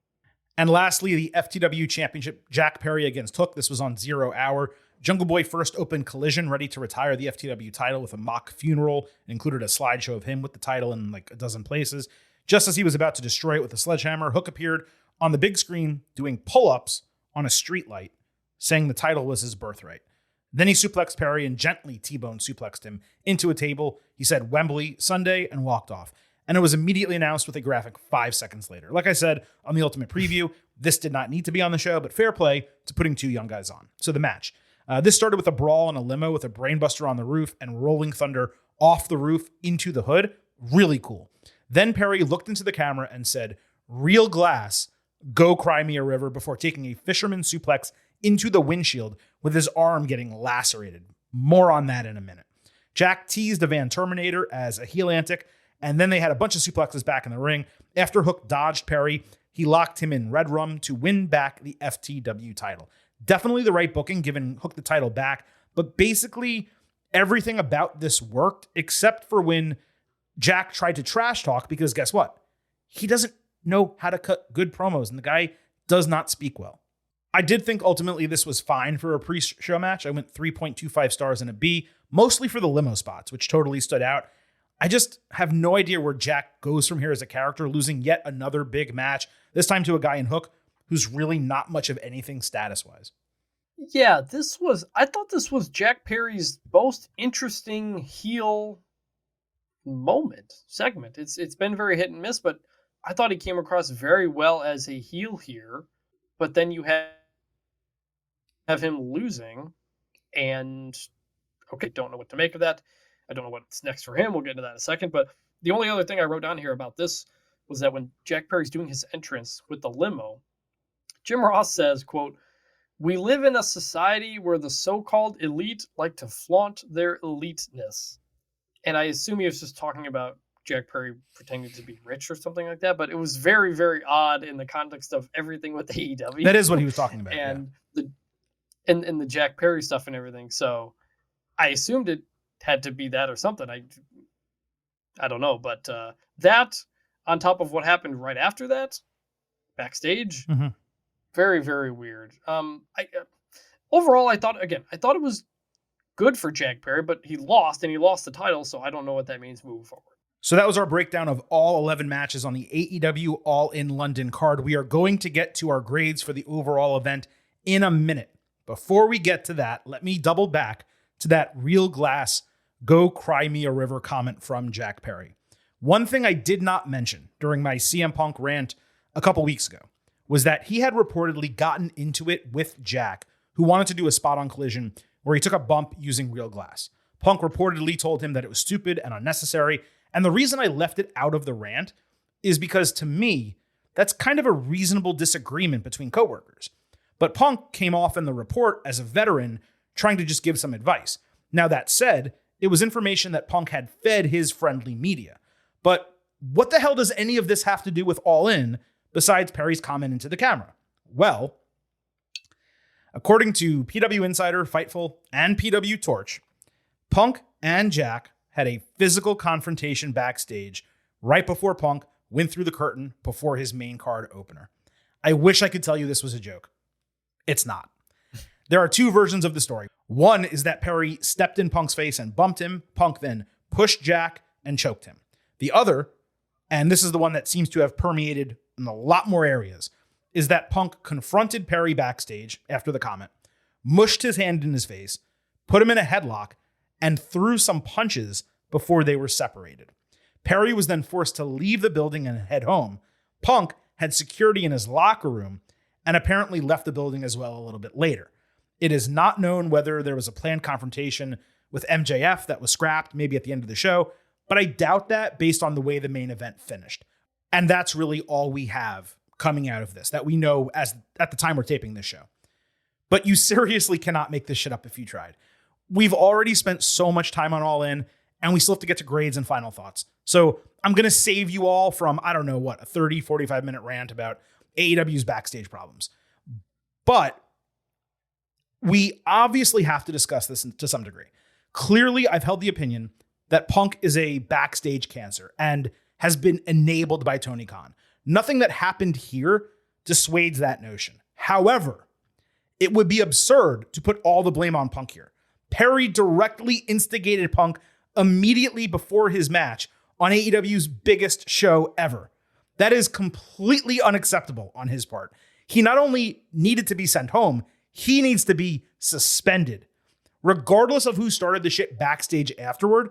And lastly, the FTW Championship, Jack Perry against Hook. This was on 0 Hour. Jungle Boy first opened Collision, ready to retire the FTW title with a mock funeral. It included a slideshow of him with the title in like a dozen places. Just as he was about to destroy it with a sledgehammer, Hook appeared on the big screen doing pull-ups on a streetlight, saying the title was his birthright. Then he suplexed Perry and gently T-bone suplexed him into a table. He said Wembley Sunday and walked off. And it was immediately announced with a graphic 5 seconds later. Like I said on the Ultimate Preview, this did not need to be on the show, but fair play to putting two young guys on. So the match. This started with a brawl in a limo with a brainbuster on the roof and Rolling Thunder off the roof into the hood. Really cool. Then Perry looked into the camera and said, "Real glass, go cry me a river," before taking a fisherman suplex into the windshield with his arm getting lacerated. More on that in a minute. Jack teased the Van Terminator as a heel antic, and then they had a bunch of suplexes back in the ring. After Hook dodged Perry, he locked him in Red Rum to win back the FTW title. Definitely the right booking, giving Hook the title back, but basically everything about this worked except for when Jack tried to trash talk, because guess what? He doesn't know how to cut good promos, and the guy does not speak well. I did think ultimately this was fine for a pre-show match. I went 3.25 stars and a B, mostly for the limo spots, which totally stood out. I just have no idea where Jack goes from here as a character, losing yet another big match, this time to a guy in Hook who's really not much of anything status-wise. Yeah, I thought this was Jack Perry's most interesting heel segment. It's been very hit and miss, but I thought he came across very well as a heel here. But then you have him losing, and okay, don't know what to make of that. I don't know what's next for him. We'll get into that in a second. But the only other thing I wrote down here about this was that when Jack Perry's doing his entrance with the limo, Jim Ross says, quote, "We live in a society where the so-called elite like to flaunt their eliteness." And I assume he was just talking about Jack Perry pretending to be rich or something like that, but it was very, very odd in the context of everything with AEW. That is what he was talking about. And the Jack Perry stuff and everything. So I assumed it had to be that or something. I don't know, but that on top of what happened right after that, backstage, very, very weird. Overall, I thought it was good for Jack Perry, but he lost the title, so I don't know what that means moving forward. So that was our breakdown of all 11 matches on the AEW All In London card. We are going to get to our grades for the overall event in a minute. Before we get to that, let me double back to that real glass, go cry me a river comment from Jack Perry. One thing I did not mention during my CM Punk rant a couple weeks ago was that he had reportedly gotten into it with Jack, who wanted to do a spot on Collision where he took a bump using real glass. Punk reportedly told him that it was stupid and unnecessary. And the reason I left it out of the rant is because, to me, that's kind of a reasonable disagreement between coworkers. But Punk came off in the report as a veteran trying to just give some advice. Now, that said, it was information that Punk had fed his friendly media. But what the hell does any of this have to do with All In besides Perry's comment into the camera? Well, according to PW Insider, Fightful, and PW Torch, Punk and Jack had a physical confrontation backstage right before Punk went through the curtain before his main card opener. I wish I could tell you this was a joke. It's not. There are two versions of the story. One is that Perry stepped in Punk's face and bumped him. Punk then pushed Jack and choked him. The other, and this is the one that seems to have permeated in a lot more areas, is that Punk confronted Perry backstage after the comment, mushed his hand in his face, put him in a headlock, and threw some punches before they were separated. Perry was then forced to leave the building and head home. Punk had security in his locker room and apparently left the building as well a little bit later. It is not known whether there was a planned confrontation with MJF that was scrapped maybe at the end of the show, but I doubt that based on the way the main event finished. And that's really all we have coming out of this that we know as at the time we're taping this show. But you seriously cannot make this shit up if you tried. We've already spent so much time on All In, and we still have to get to grades and final thoughts. So I'm going to save you all from, I don't know what, a 30, 45 minute rant about AEW's backstage problems. But we obviously have to discuss this to some degree. Clearly, I've held the opinion that Punk is a backstage cancer and has been enabled by Tony Khan. Nothing that happened here dissuades that notion. However, it would be absurd to put all the blame on Punk here. Perry directly instigated Punk immediately before his match on AEW's biggest show ever. That is completely unacceptable on his part. He not only needed to be sent home, he needs to be suspended. Regardless of who started the shit backstage afterward,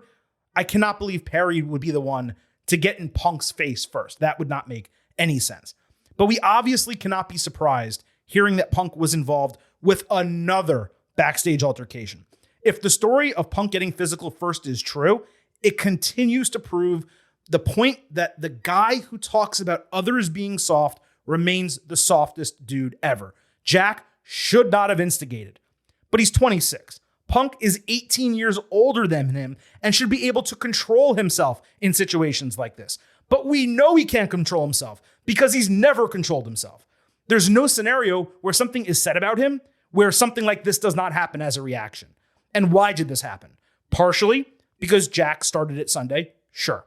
I cannot believe Perry would be the one to get in Punk's face first. That would not make any sense. But we obviously cannot be surprised hearing that Punk was involved with another backstage altercation. If the story of Punk getting physical first is true, it continues to prove the point that the guy who talks about others being soft remains the softest dude ever. Jack should not have instigated, but he's 26. Punk is 18 years older than him and should be able to control himself in situations like this. But we know he can't control himself because he's never controlled himself. There's no scenario where something is said about him where something like this does not happen as a reaction. And why did this happen? Partially because Jack started it Sunday, sure.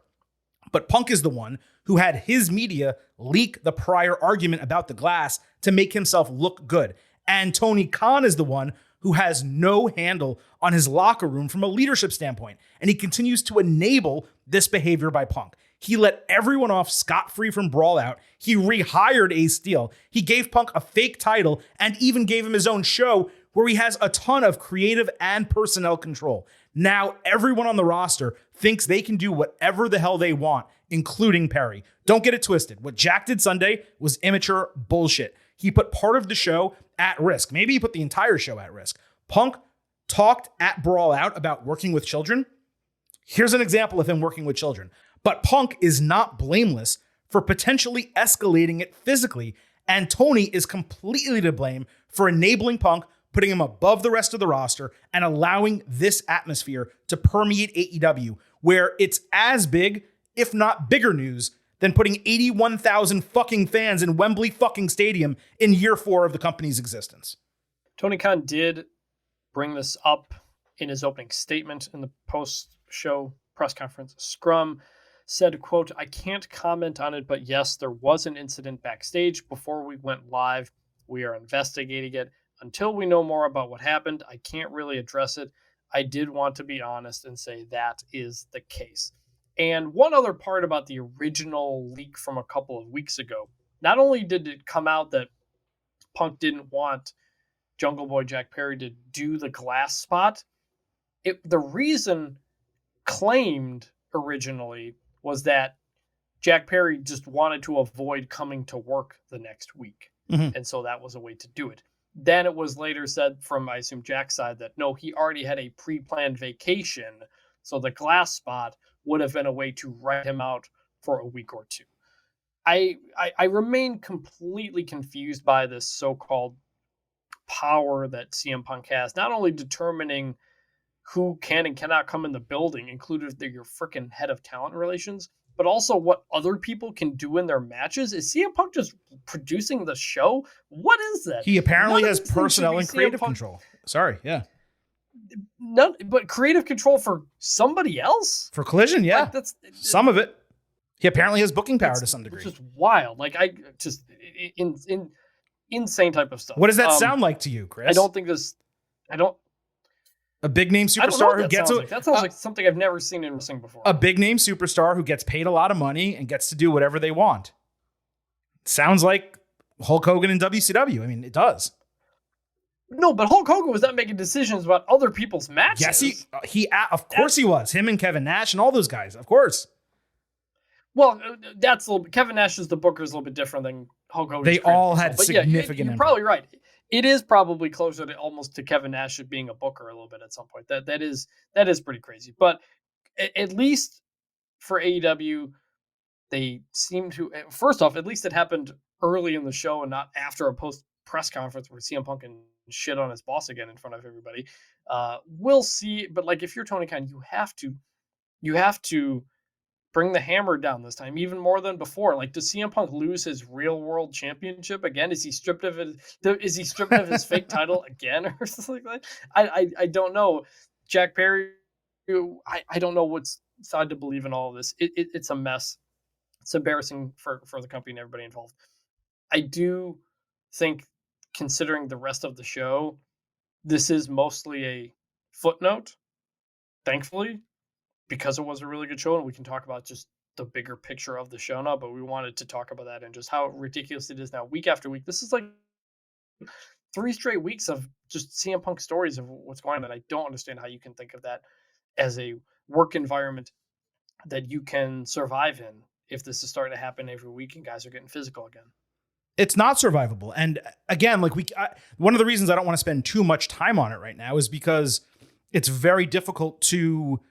But Punk is the one who had his media leak the prior argument about the glass to make himself look good. And Tony Khan is the one who has no handle on his locker room from a leadership standpoint. And he continues to enable this behavior by Punk. He let everyone off scot-free from Brawl Out. He rehired Ace Steel. He gave Punk a fake title and even gave him his own show where he has a ton of creative and personnel control. Now everyone on the roster thinks they can do whatever the hell they want, including Perry. Don't get it twisted. What Jack did Sunday was immature bullshit. He put part of the show at risk. Maybe he put the entire show at risk. Punk talked at Brawl Out about working with children. Here's an example of him working with children. But Punk is not blameless for potentially escalating it physically, and Tony is completely to blame for enabling Punk, putting him above the rest of the roster, and allowing this atmosphere to permeate AEW, where it's as big, if not bigger news, than putting 81,000 fucking fans in Wembley fucking Stadium in year 4 of the company's existence. Tony Khan did bring this up in his opening statement in the post-show press conference. Scrum said, quote, "I can't comment on it, but yes, there was an incident backstage before we went live. We are investigating it. Until we know more about what happened, I can't really address it. I did want to be honest and say that is the case." And one other part about the original leak from a couple of weeks ago, not only did it come out that Punk didn't want Jungle Boy Jack Perry to do the glass spot, the reason claimed originally was that Jack Perry just wanted to avoid coming to work the next week. Mm-hmm. And so that was a way to do it. Then it was later said from, I assume, Jack's side that no, he already had a pre-planned vacation. So the glass spot would have been a way to write him out for a week or two. I remain completely confused by this so-called power that CM Punk has, not only determining who can and cannot come in the building, including your freaking head of talent relations, but also what other people can do in their matches. Is CM Punk just producing the show? What is that? He apparently has personnel and creative control. Sorry, yeah. None, but creative control for somebody else? For Collision, yeah. Like some of it. He apparently has booking power to some degree. It's just wild. Like, I just, insane type of stuff. What does that sound like to you, Chris? A big name superstar who gets that sounds like something I've never seen in wrestling before. A big name superstar who gets paid a lot of money and gets to do whatever they want. Sounds like Hulk Hogan in WCW. I mean, it does. No, but Hulk Hogan was not making decisions about other people's matches. Yes, he of course he was. Him and Kevin Nash and all those guys, of course. Well, that's a little bit, Kevin Nash is the booker is a little bit different than Hulk Hogan. They all had significant you're input. probably right. It is probably closer to almost to Kevin Nash being a booker a little bit at some point. That is pretty crazy. But at least for AEW, they seem to, first off, at least it happened early in the show and not after a post press conference where CM Punk can shit on his boss again in front of everybody. We'll see. But like, if you're Tony Khan, you have to bring the hammer down this time, even more than before. Like, does CM Punk lose his real world championship again? Is he stripped of his fake title again or something like that? I don't know. Jack Perry, I don't know what's side to believe in all of this. It's a mess. It's embarrassing for the company and everybody involved. I do think, considering the rest of the show, this is mostly a footnote, thankfully, because it was a really good show, and we can talk about just the bigger picture of the show now, but we wanted to talk about that and just how ridiculous it is now, week after week. This is like 3 straight weeks of just CM Punk stories of what's going on, and I don't understand how you can think of that as a work environment that you can survive in if this is starting to happen every week and guys are getting physical again. It's not survivable. And again, like one of the reasons I don't want to spend too much time on it right now is because it's very difficult to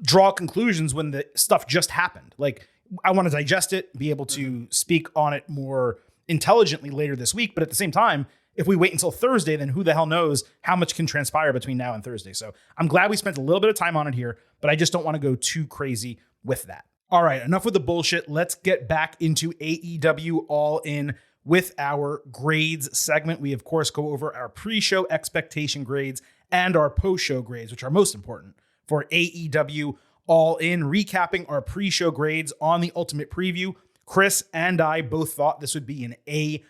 draw conclusions when the stuff just happened. Like, I want to digest it, be able to speak on it more intelligently later this week. But at the same time, if we wait until Thursday, then who the hell knows how much can transpire between now and Thursday. So I'm glad we spent a little bit of time on it here, but I just don't want to go too crazy with that. All right, enough with the bullshit. Let's get back into AEW All In with our grades segment. We, of course, go over our pre-show expectation grades and our post-show grades, which are most important for AEW All In. Recapping our pre-show grades on the Ultimate Preview, Chris and I both thought this would be an A-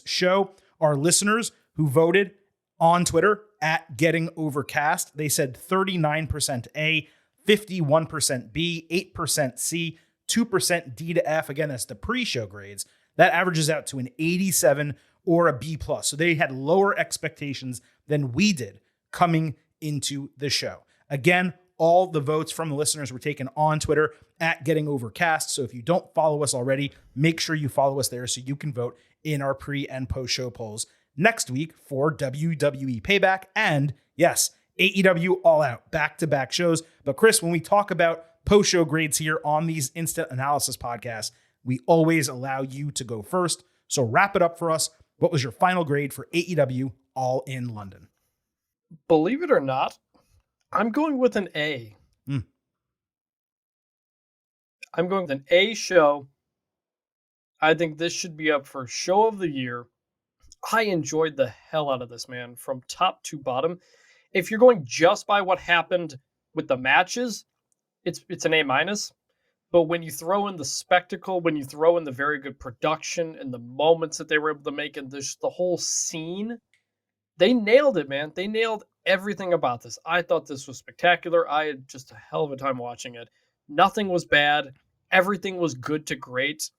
show. Our listeners who voted on Twitter at Getting Overcast, they said 39% A, 51% B, 8% C, 2% D to F. Again, that's the pre-show grades. That averages out to an 87 or a B+. So they had lower expectations than we did coming into the show. Again, all the votes from the listeners were taken on Twitter at Getting Overcast. So if you don't follow us already, make sure you follow us there so you can vote in our pre and post show polls next week for WWE Payback and, yes, AEW All Out, back-to-back shows. But Chris, when we talk about post-show grades here on these instant analysis podcasts, we always allow you to go first. So wrap it up for us. What was your final grade for AEW All In London? Believe it or not, I'm going with an A. I'm going with an A show. I think this should be up for show of the year. I enjoyed the hell out of this, man, from top to bottom. If you're going just by what happened with the matches, it's an A-. But when you throw in the spectacle, when you throw in the very good production and the moments that they were able to make and the whole scene, they nailed it, man. They nailed everything about this. I thought this was spectacular. I had just a hell of a time watching it. Nothing was bad. Everything was good to great.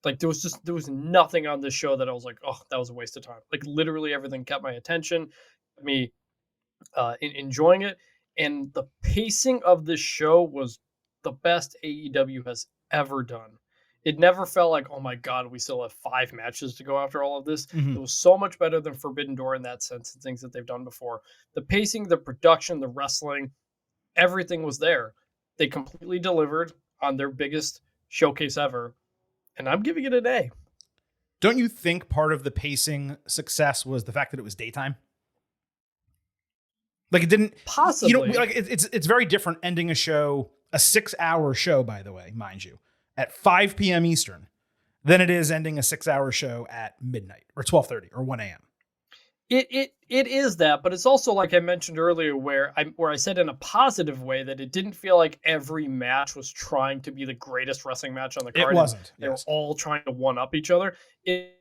Like, there was nothing on this show that I was like, oh, that was a waste of time. Like, literally everything kept my attention, me enjoying it. And the pacing of this show was the best AEW has ever done. It never felt like, oh my God, we still have 5 matches to go after all of this. It was so much better than Forbidden Door in that sense and things that they've done before. The pacing, the production, the wrestling, everything was there. They completely delivered on their biggest showcase ever. And I'm giving it an A. Don't you think part of the pacing success was the fact that it was daytime? Like, it didn't possibly, like it's very different ending a show, a 6-hour show, by the way, mind you, at 5 p.m. Eastern than it is ending a 6-hour show at midnight or 12:30 or 1 a.m. It is that, but it's also, like I mentioned earlier, where I said in a positive way that it didn't feel like every match was trying to be the greatest wrestling match on the card. It wasn't. They were all trying to one up each other. It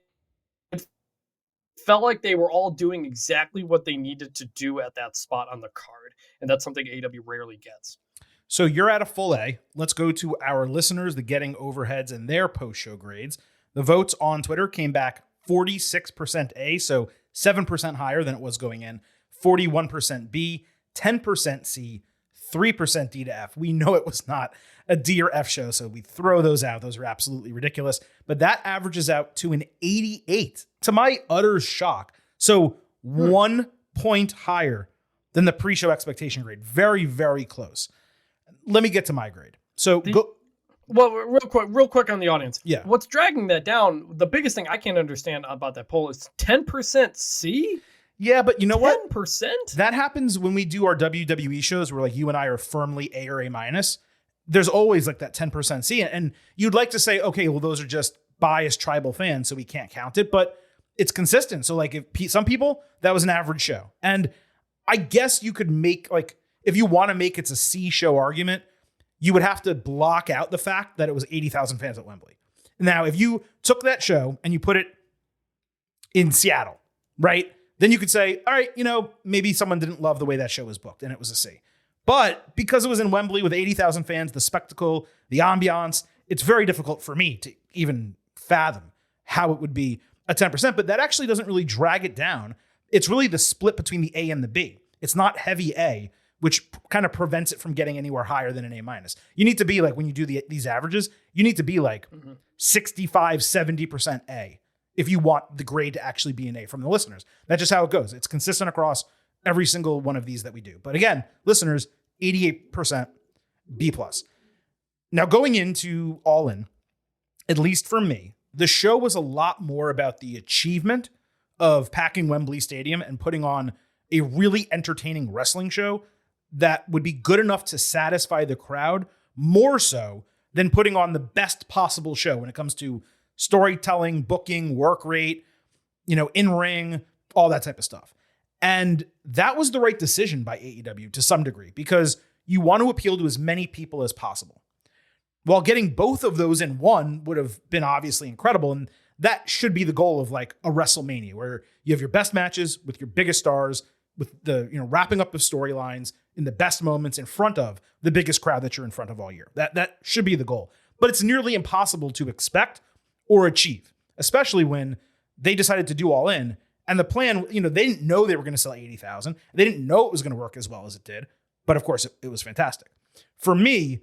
felt like they were all doing exactly what they needed to do at that spot on the card, and that's something AEW rarely gets. So you're at a full A. Let's go to our listeners, the Getting Overheads and their post-show grades. The votes on Twitter came back 46% A, so 7% higher than it was going in, 41% B, 10% C, 3% D to F. We know it was not a D or F show, so we throw those out. Those are absolutely ridiculous. But that averages out to an 88, to my utter shock. So 1 point higher than the pre-show expectation grade. Very, very close. Let me get to my grade. So Well, real quick on the audience. Yeah. What's dragging that down? The biggest thing I can't understand about that poll is 10% C. Yeah, but you know what? 10%? That happens when we do our WWE shows where like you and I are firmly A or A minus. There's always like that 10% C. And you'd like to say, okay, well, those are just biased tribal fans, so we can't count it. But it's consistent. So like if some people, that was an average show. And I guess you could make like, if you want to make it's a C show argument, you would have to block out the fact that it was 80,000 fans at Wembley. Now, if you took that show and you put it in Seattle, right? Then you could say, all right, maybe someone didn't love the way that show was booked and it was a C. But because it was in Wembley with 80,000 fans, the spectacle, the ambiance, it's very difficult for me to even fathom how it would be a 10%. But that actually doesn't really drag it down. It's really the split between the A and the B. It's not heavy A, which kind of prevents it from getting anywhere higher than an A minus. You need to be like, when you do these averages, you need to be like 65, 70% A if you want the grade to actually be an A from the listeners. That's just how it goes. It's consistent across every single one of these that we do. But again, listeners, 88% B+. Now going into All In, at least for me, the show was a lot more about the achievement of packing Wembley Stadium and putting on a really entertaining wrestling show that would be good enough to satisfy the crowd, more so than putting on the best possible show when it comes to storytelling, booking, work rate, in-ring, all that type of stuff. And that was the right decision by AEW to some degree, because you want to appeal to as many people as possible. While getting both of those in one would have been obviously incredible. And that should be the goal of like a WrestleMania, where you have your best matches with your biggest stars, with the, wrapping up of storylines in the best moments in front of the biggest crowd that you're in front of all year. That should be the goal. But it's nearly impossible to expect or achieve, especially when they decided to do All In. And the plan, they didn't know they were going to sell 80,000. They didn't know it was going to work as well as it did. But of course, it was fantastic. For me,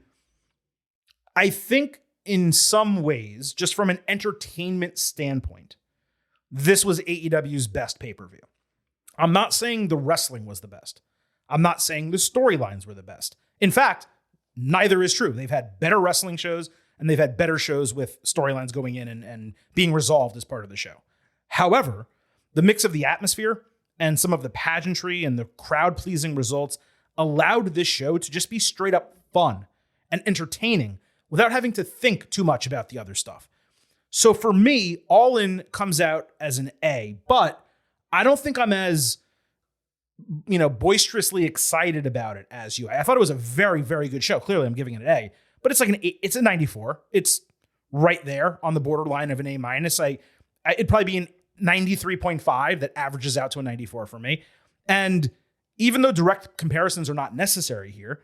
I think in some ways, just from an entertainment standpoint, this was AEW's best pay-per-view. I'm not saying the wrestling was the best. I'm not saying the storylines were the best. In fact, neither is true. They've had better wrestling shows, and they've had better shows with storylines going in and being resolved as part of the show. However, the mix of the atmosphere and some of the pageantry and the crowd-pleasing results allowed this show to just be straight up fun and entertaining without having to think too much about the other stuff. So for me, All In comes out as an A, but I don't think I'm as, boisterously excited about it as you. I thought it was a very, very good show. Clearly, I'm giving it an A, but it's like it's a 94. It's right there on the borderline of an A minus. It'd probably be an 93.5 that averages out to a 94 for me. And even though direct comparisons are not necessary here,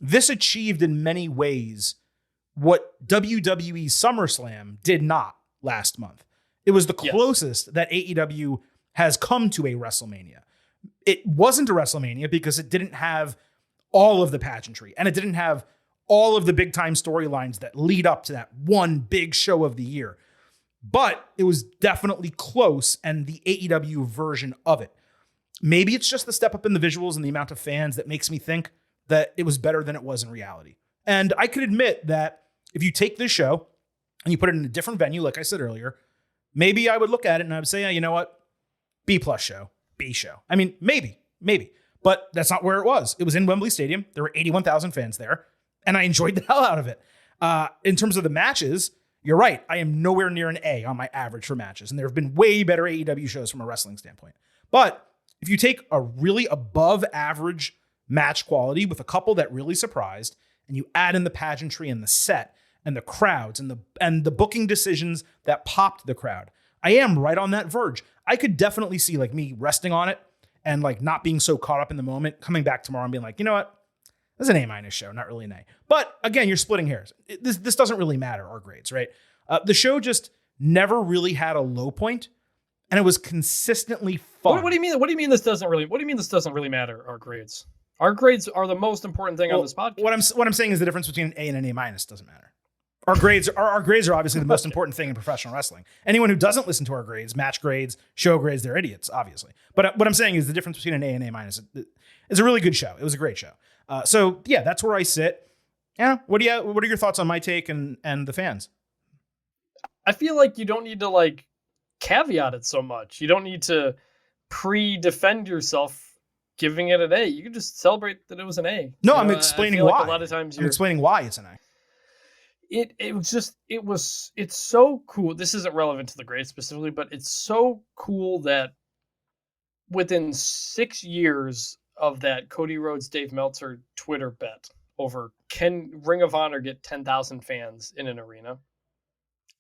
this achieved in many ways what WWE SummerSlam did not last month. It was the closest that AEW has come to a WrestleMania. It wasn't a WrestleMania because it didn't have all of the pageantry and it didn't have all of the big time storylines that lead up to that one big show of the year. But it was definitely close, and the AEW version of it. Maybe it's just the step up in the visuals and the amount of fans that makes me think that it was better than it was in reality. And I could admit that if you take this show and you put it in a different venue, like I said earlier, maybe I would look at it and I would say, you know what? B+ show, B show. I mean, maybe. But that's not where it was. It was in Wembley Stadium. There were 81,000 fans there, and I enjoyed the hell out of it. In terms of the matches, you're right. I am nowhere near an A on my average for matches, and there have been way better AEW shows from a wrestling standpoint. But if you take a really above average match quality with a couple that really surprised, and you add in the pageantry and the set and the crowds and the booking decisions that popped the crowd, I am right on that verge. I could definitely see like me resting on it and like not being so caught up in the moment, coming back tomorrow and being like, you know what? This is an A- show, not really an A. But again, you're splitting hairs. This doesn't really matter, our grades, right? The show just never really had a low point, and it was consistently fun. What do you mean? What do you mean this doesn't really? What do you mean this doesn't really matter, our grades? Our grades are the most important thing on this podcast. What I'm saying is the difference between an A and an A minus doesn't matter. Our grades are obviously the most important thing in professional wrestling. Anyone who doesn't listen to our grades, match grades, show grades, they're idiots, obviously. But what I'm saying is the difference between an A and A minus is a really good show. It was a great show. So yeah, that's where I sit. Yeah. What are your thoughts on my take and the fans? I feel like you don't need to like caveat it so much. You don't need to pre-defend yourself giving it an A. You can just celebrate that it was an A. No, I'm explaining why. Like a lot of times I'm explaining why it's an A. It's so cool. This isn't relevant to the grade specifically, but it's so cool that within 6 years of that Cody Rhodes, Dave Meltzer Twitter bet over can Ring of Honor get 10,000 fans in an arena,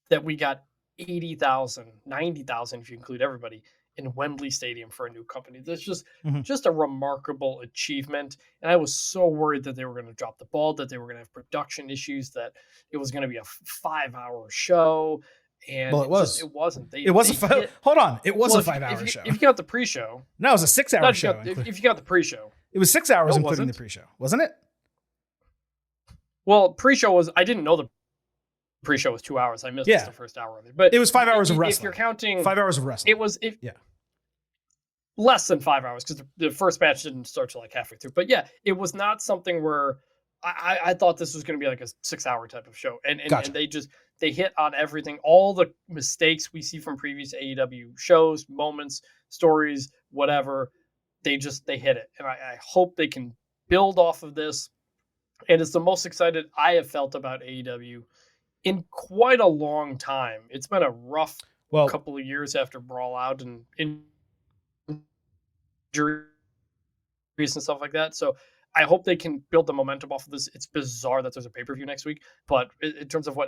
that we got 80,000, 90,000 if you include everybody in Wembley Stadium for a new company. That's just a remarkable achievement. And I was so worried that they were going to drop the ball, that they were going to have production issues, that it was going to be a 5-hour show. And well, it wasn't. Hold on. It was a 5-hour show. If you got the pre-show. No, it was a 6-hour show. If you got the pre-show. It was 6 hours including the pre-show, wasn't it? Well, pre-show was, I didn't know the pre-show was 2 hours. I missed the first hour of it. But it was 5 hours of wrestling. If you're counting 5 hours of wrestling. It was less than 5 hours because the first match didn't start till like halfway through. But yeah, it was not something where I thought this was going to be like a 6-hour type of show. And gotcha. And they hit on everything, all the mistakes we see from previous AEW shows, moments, stories, whatever. They hit it. And I hope they can build off of this. And it's the most excited I have felt about AEW in quite a long time. It's been a rough couple of years after Brawl Out and injuries and stuff like that. So I hope they can build the momentum off of this. It's bizarre that there's a pay-per-view next week, but in terms of what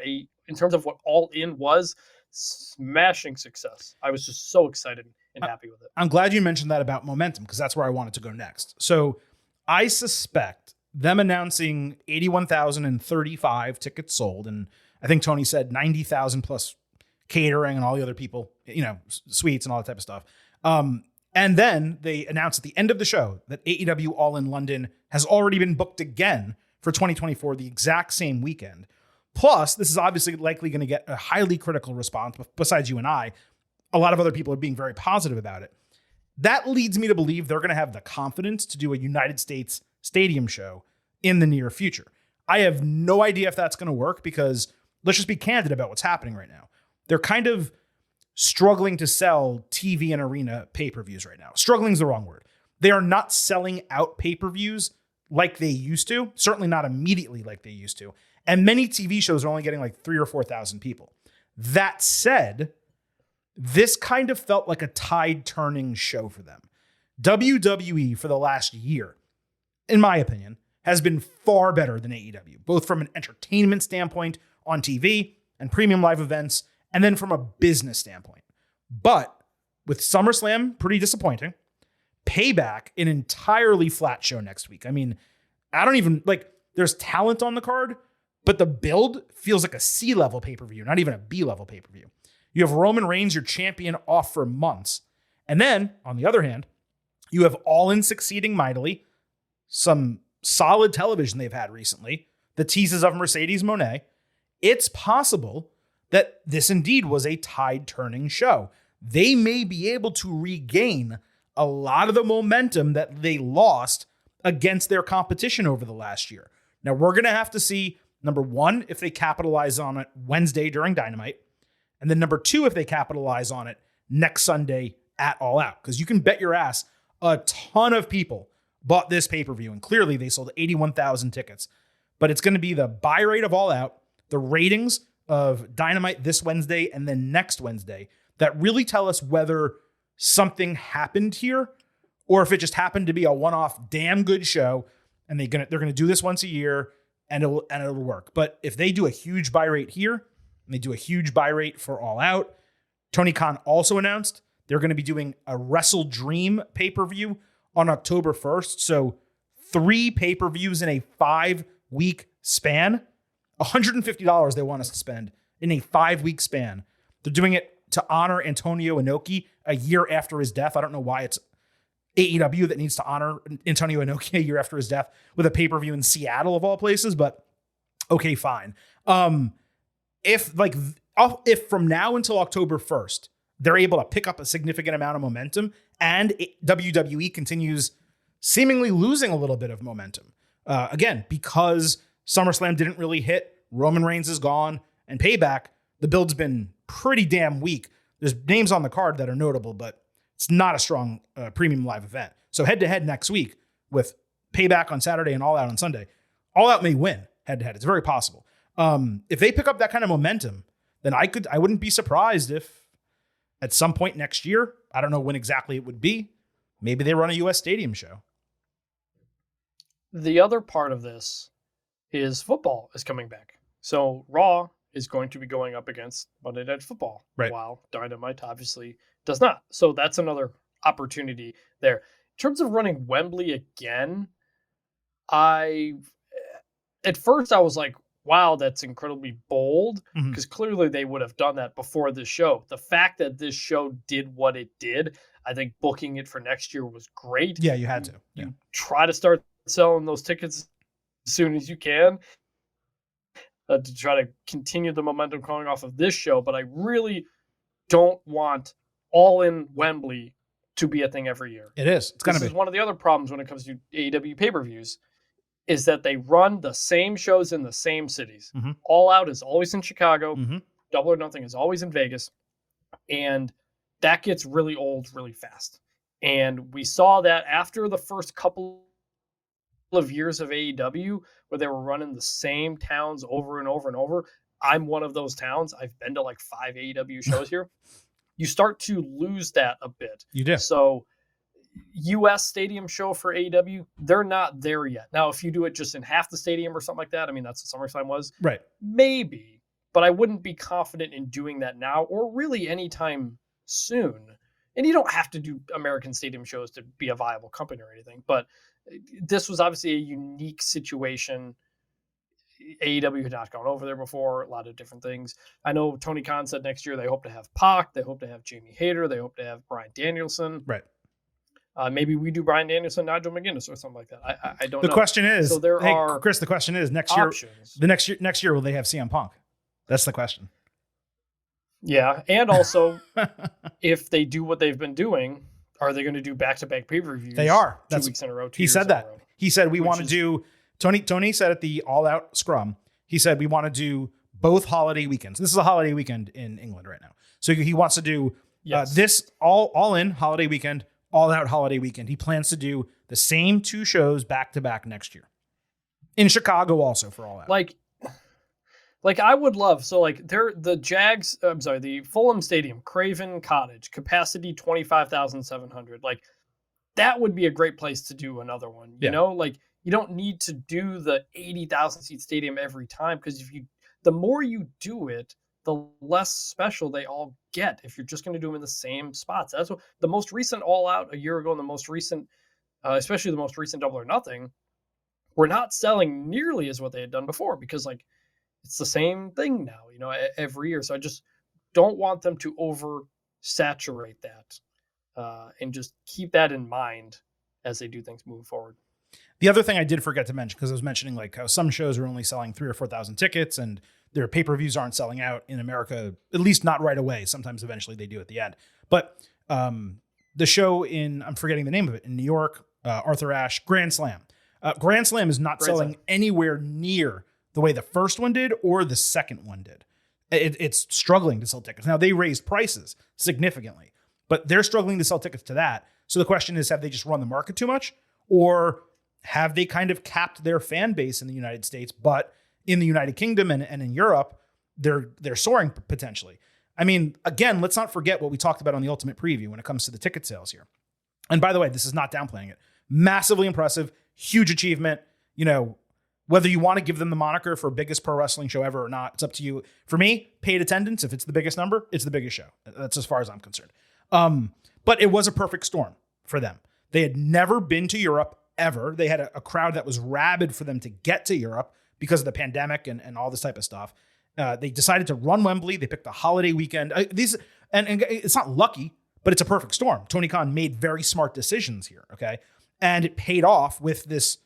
All In was, smashing success. I was just so excited and happy with it. I'm glad you mentioned that about momentum because that's where I wanted to go next. So I suspect them announcing 81,035 tickets sold, and I think Tony said 90,000 plus catering and all the other people, suites and all that type of stuff. And then they announced at the end of the show that AEW All In London has already been booked again for 2024, the exact same weekend. Plus, this is obviously likely going to get a highly critical response, but besides you and I, a lot of other people are being very positive about it. That leads me to believe they're going to have the confidence to do a United States stadium show in the near future. I have no idea if that's going to work because let's just be candid about what's happening right now. They're kind of struggling to sell TV and arena pay-per-views right now. Struggling is the wrong word. They are not selling out pay-per-views like they used to, certainly not immediately like they used to. And many TV shows are only getting like 3,000 or 4,000 people. That said, this kind of felt like a tide-turning show for them. WWE for the last year, in my opinion, has been far better than AEW, both from an entertainment standpoint on TV and premium live events, and then from a business standpoint. But with SummerSlam pretty disappointing, Payback an entirely flat show next week. I mean, I don't even, there's talent on the card, but the build feels like a C-level pay-per-view, not even a B-level pay-per-view. You have Roman Reigns, your champion, off for months. And then, on the other hand, you have All In succeeding mightily, some solid television they've had recently, the teases of Mercedes Moné. It's possible that this indeed was a tide-turning show. They may be able to regain a lot of the momentum that they lost against their competition over the last year. Now, we're going to have to see, number one, if they capitalize on it Wednesday during Dynamite, and then number two, if they capitalize on it next Sunday at All Out. Because you can bet your ass a ton of people bought this pay-per-view, and clearly they sold 81,000 tickets. But it's going to be the buy rate of All Out, the ratings of Dynamite this Wednesday and then next Wednesday that really tell us whether something happened here or if it just happened to be a one-off damn good show and they're going to do this once a year and it'll work. But if they do a huge buy rate here and they do a huge buy rate for All Out, Tony Khan also announced they're going to be doing a Wrestle Dream pay-per-view on October 1st. So 3 pay-per-views in a 5-week span. $150 they want us to spend in a 5-week span. They're doing it to honor Antonio Inoki a year after his death. I don't know why it's AEW that needs to honor Antonio Inoki a year after his death with a pay-per-view in Seattle of all places, but okay, fine. If from now until October 1st, they're able to pick up a significant amount of momentum and WWE continues seemingly losing a little bit of momentum, again, because SummerSlam didn't really hit, Roman Reigns is gone, and Payback, the build's been pretty damn weak. There's names on the card that are notable, but it's not a strong premium live event. So head-to-head next week with Payback on Saturday and All Out on Sunday, All Out may win head-to-head. It's very possible. If they pick up that kind of momentum, then I wouldn't be surprised if at some point next year, I don't know when exactly it would be, maybe they run a U.S. Stadium show. The other part of this is football is coming back. So Raw is going to be going up against Monday Night Football, right, while Dynamite obviously does not. So that's another opportunity there. In terms of running Wembley again, at first I was like, wow, that's incredibly bold, because clearly they would have done that before this show. The fact that this show did what it did, I think booking it for next year was great. Yeah, you had to. Yeah. You try to start selling those tickets as soon as you can to try to continue the momentum coming off of this show. But I really don't want All In Wembley to be a thing every year. It is. It's going to be. This is one of the other problems when it comes to AEW pay-per-views, is that they run the same shows in the same cities. All Out is always in Chicago. Double or Nothing is always in Vegas. And that gets really old really fast. And we saw that after the first couple of years of AEW, where they were running the same towns over and over and over. I'm one of those towns. I've been to like 5 AEW shows here. You start to lose that a bit. You do. So U.S. stadium show for AEW, they're not there yet. Now, if you do it just in half the stadium or something like that, I mean, that's what SummerSlam was. Right. Maybe, but I wouldn't be confident in doing that now or really anytime soon. And you don't have to do American stadium shows to be a viable company or anything, but this was obviously a unique situation. AEW had not gone over there before, a lot of different things. I know Tony Khan said next year they hope to have Pac, they hope to have Jamie Hayter, they hope to have Bryan Danielson. Right. Maybe we do Bryan Danielson, Nigel McGuinness, or something like that. I don't know. The question is, so there are Chris, the question is next options. year, next year, will they have CM Punk? That's the question. Yeah. And also, if they do what they've been doing, are they going to do back-to-back pay-per-views? They are. 2 weeks in a row. He said that. He said, we want to do, Tony said at the All Out Scrum, he said, we want to do both holiday weekends. This is a holiday weekend in England right now. So he wants to do this all in holiday weekend, All Out holiday weekend. He plans to do the same 2 shows back-to-back next year. In Chicago also for All Out. Like I would love, so like the Fulham Stadium, Craven Cottage, capacity 25,700. Like that would be a great place to do another one. You know, like you don't need to do the 80,000 seat stadium every time, because the more you do it, the less special they all get if you're just going to do them in the same spots. That's what the most recent All Out a year ago, and the most recent, especially the most recent Double or Nothing, were not selling nearly as what they had done before, because like it's the same thing now, you know, every year. So I just don't want them to oversaturate that, and just keep that in mind as they do things moving forward. The other thing I did forget to mention, because I was mentioning like how some shows are only selling 3,000 or 4,000 tickets and their pay-per-views aren't selling out in America, at least not right away. Sometimes eventually they do at the end. But the show I'm forgetting the name of it, in New York, Arthur Ashe, Grand Slam. Grand Slam is not selling anywhere near the way the first one did or the second one did. It's struggling to sell tickets. Now, they raised prices significantly, but they're struggling to sell tickets to that. So the question is, have they just run the market too much? Or have they kind of capped their fan base in the United States, but in the United Kingdom and in Europe, they're soaring potentially? I mean, again, let's not forget what we talked about on the Ultimate Preview when it comes to the ticket sales here. And by the way, this is not downplaying it. Massively impressive, huge achievement. You know, whether you want to give them the moniker for biggest pro wrestling show ever or not, it's up to you. For me, paid attendance, if it's the biggest number, it's the biggest show. That's as far as I'm concerned. But it was a perfect storm for them. They had never been to Europe ever. They had a crowd that was rabid for them to get to Europe because of the pandemic and all this type of stuff. They decided to run Wembley. They picked the holiday weekend. And it's not lucky, but it's a perfect storm. Tony Khan made very smart decisions here, okay? And it paid off with this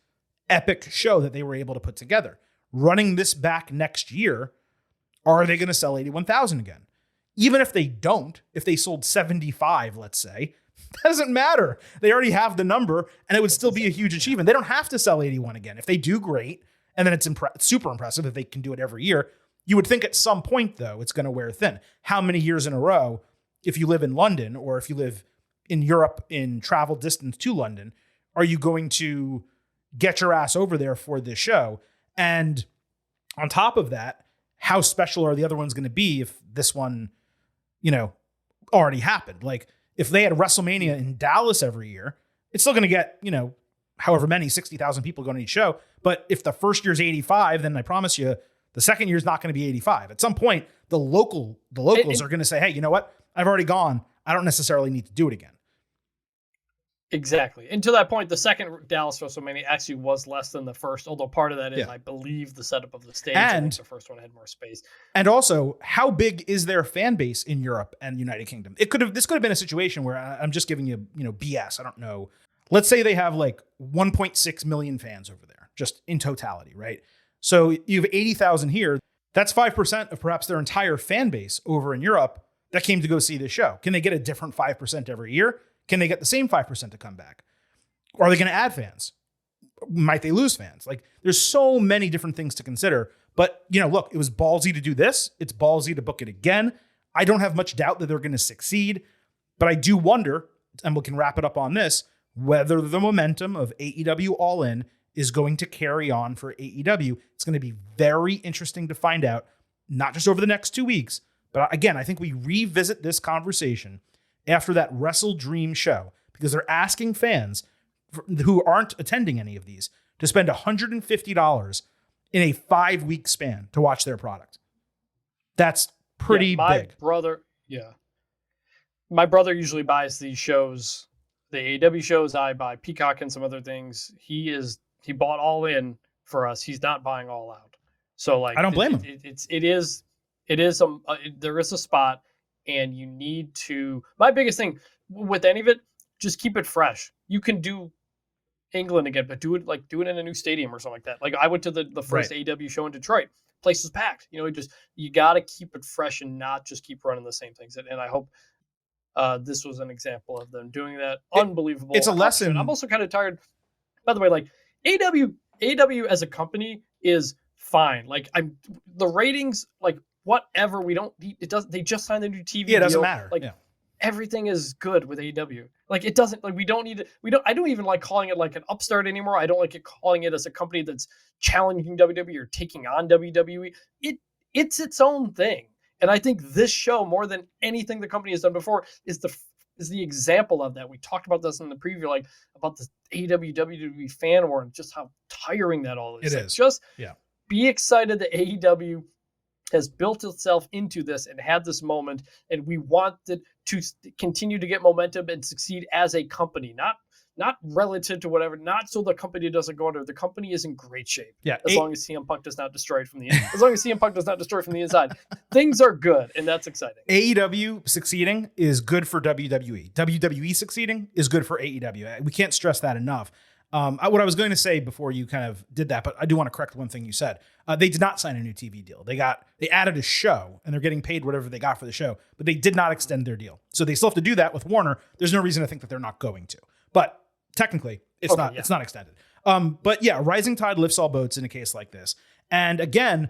epic show that they were able to put together. Running this back next year, are they going to sell 81,000 again? Even if they don't, if they sold 75, let's say, that doesn't matter. They already have the number, and it would still be a huge achievement. They don't have to sell 81 again. If they do, great. And then it's super impressive if they can do it every year. You would think at some point, though, it's going to wear thin. How many years in a row, if you live in London or if you live in Europe in travel distance to London, are you going to get your ass over there for this show? And on top of that, how special are the other ones going to be if this one, already happened? Like, if they had WrestleMania in Dallas every year, it's still going to get, however many, 60,000 people going to each show. But if the first year's 85, then I promise you, the second year's not going to be 85. At some point, the locals are going to say, hey, you know what? I've already gone. I don't necessarily need to do it again. Exactly. And to that point, the second Dallas WrestleMania actually was less than the first, although part of that is, I believe, the setup of the stage. And I think the first one had more space. And also, how big is their fan base in Europe and United Kingdom? This could have been a situation where I'm just giving you, BS. I don't know. Let's say they have like 1.6 million fans over there, just in totality, right? So you have 80,000 here. That's 5% of perhaps their entire fan base over in Europe that came to go see this show. Can they get a different 5% every year? Can they get the same 5% to come back? Are they going to add fans? Might they lose fans? Like, there's so many different things to consider. But, look, it was ballsy to do this. It's ballsy to book it again. I don't have much doubt that they're going to succeed. But I do wonder, and we can wrap it up on this, whether the momentum of AEW All In is going to carry on for AEW. It's going to be very interesting to find out, not just over the next 2 weeks, but again, I think we revisit this conversation after that Wrestle Dream show, because they're asking fans who aren't attending any of these to spend $150 in a 5-week span to watch their product. That's pretty big. My brother usually buys these shows, the AEW shows. I buy Peacock and some other things. He bought All In for us. He's not buying All Out. So like, I don't blame him. There is a spot. And you need to, my biggest thing with any of it, just keep it fresh. You can do England again, but do it in a new stadium or something like that. Like, I went to the first AEW show in Detroit. Place was packed. You got to keep it fresh and not just keep running the same things. And I hope this was an example of them doing that. Unbelievable. It's a lesson. I'm also kind of tired. By the way, like, AEW as a company is fine. Like, the ratings, like, whatever, we don't need it. They just signed a new TV deal. It doesn't matter. Like, everything is good with AEW. Like, it doesn't, like, we don't need it. I don't even like calling it like an upstart anymore. I don't like calling it as a company that's challenging WWE or taking on WWE. It's its own thing. And I think this show, more than anything the company has done before, is the example of that. We talked about this in the preview, like, about the AEW WWE fan war and just how tiring that all is. It is. Just be excited that AEW has built itself into this and had this moment, and we want it to continue to get momentum and succeed as a company, not relative to whatever, not so the company doesn't go under. The company is in great shape. Yeah, as long as CM Punk does not destroy it from the inside. As long as CM Punk does not destroy it from the inside, things are good, and that's exciting. AEW succeeding is good for WWE. WWE succeeding is good for AEW. We can't stress that enough. What I was going to say before you kind of did that, but I do want to correct one thing you said. They did not sign a new TV deal. They added a show, and they're getting paid whatever they got for the show, but they did not extend their deal. So they still have to do that with Warner. There's no reason to think that they're not going to. But technically, it's not extended. But yeah, rising tide lifts all boats in a case like this. And again,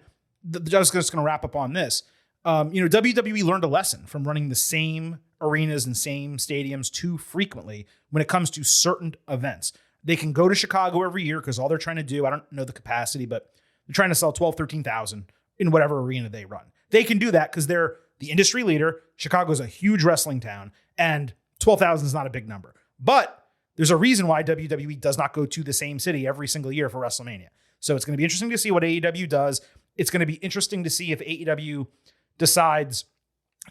I was just going to wrap up on this. WWE learned a lesson from running the same arenas and same stadiums too frequently when it comes to certain events. They can go to Chicago every year because all they're trying to do, I don't know the capacity, but they're trying to sell 12, 13,000 in whatever arena they run. They can do that because they're the industry leader. Chicago's a huge wrestling town, and 12,000 is not a big number. But there's a reason why WWE does not go to the same city every single year for WrestleMania. So it's going to be interesting to see what AEW does. It's going to be interesting to see if AEW decides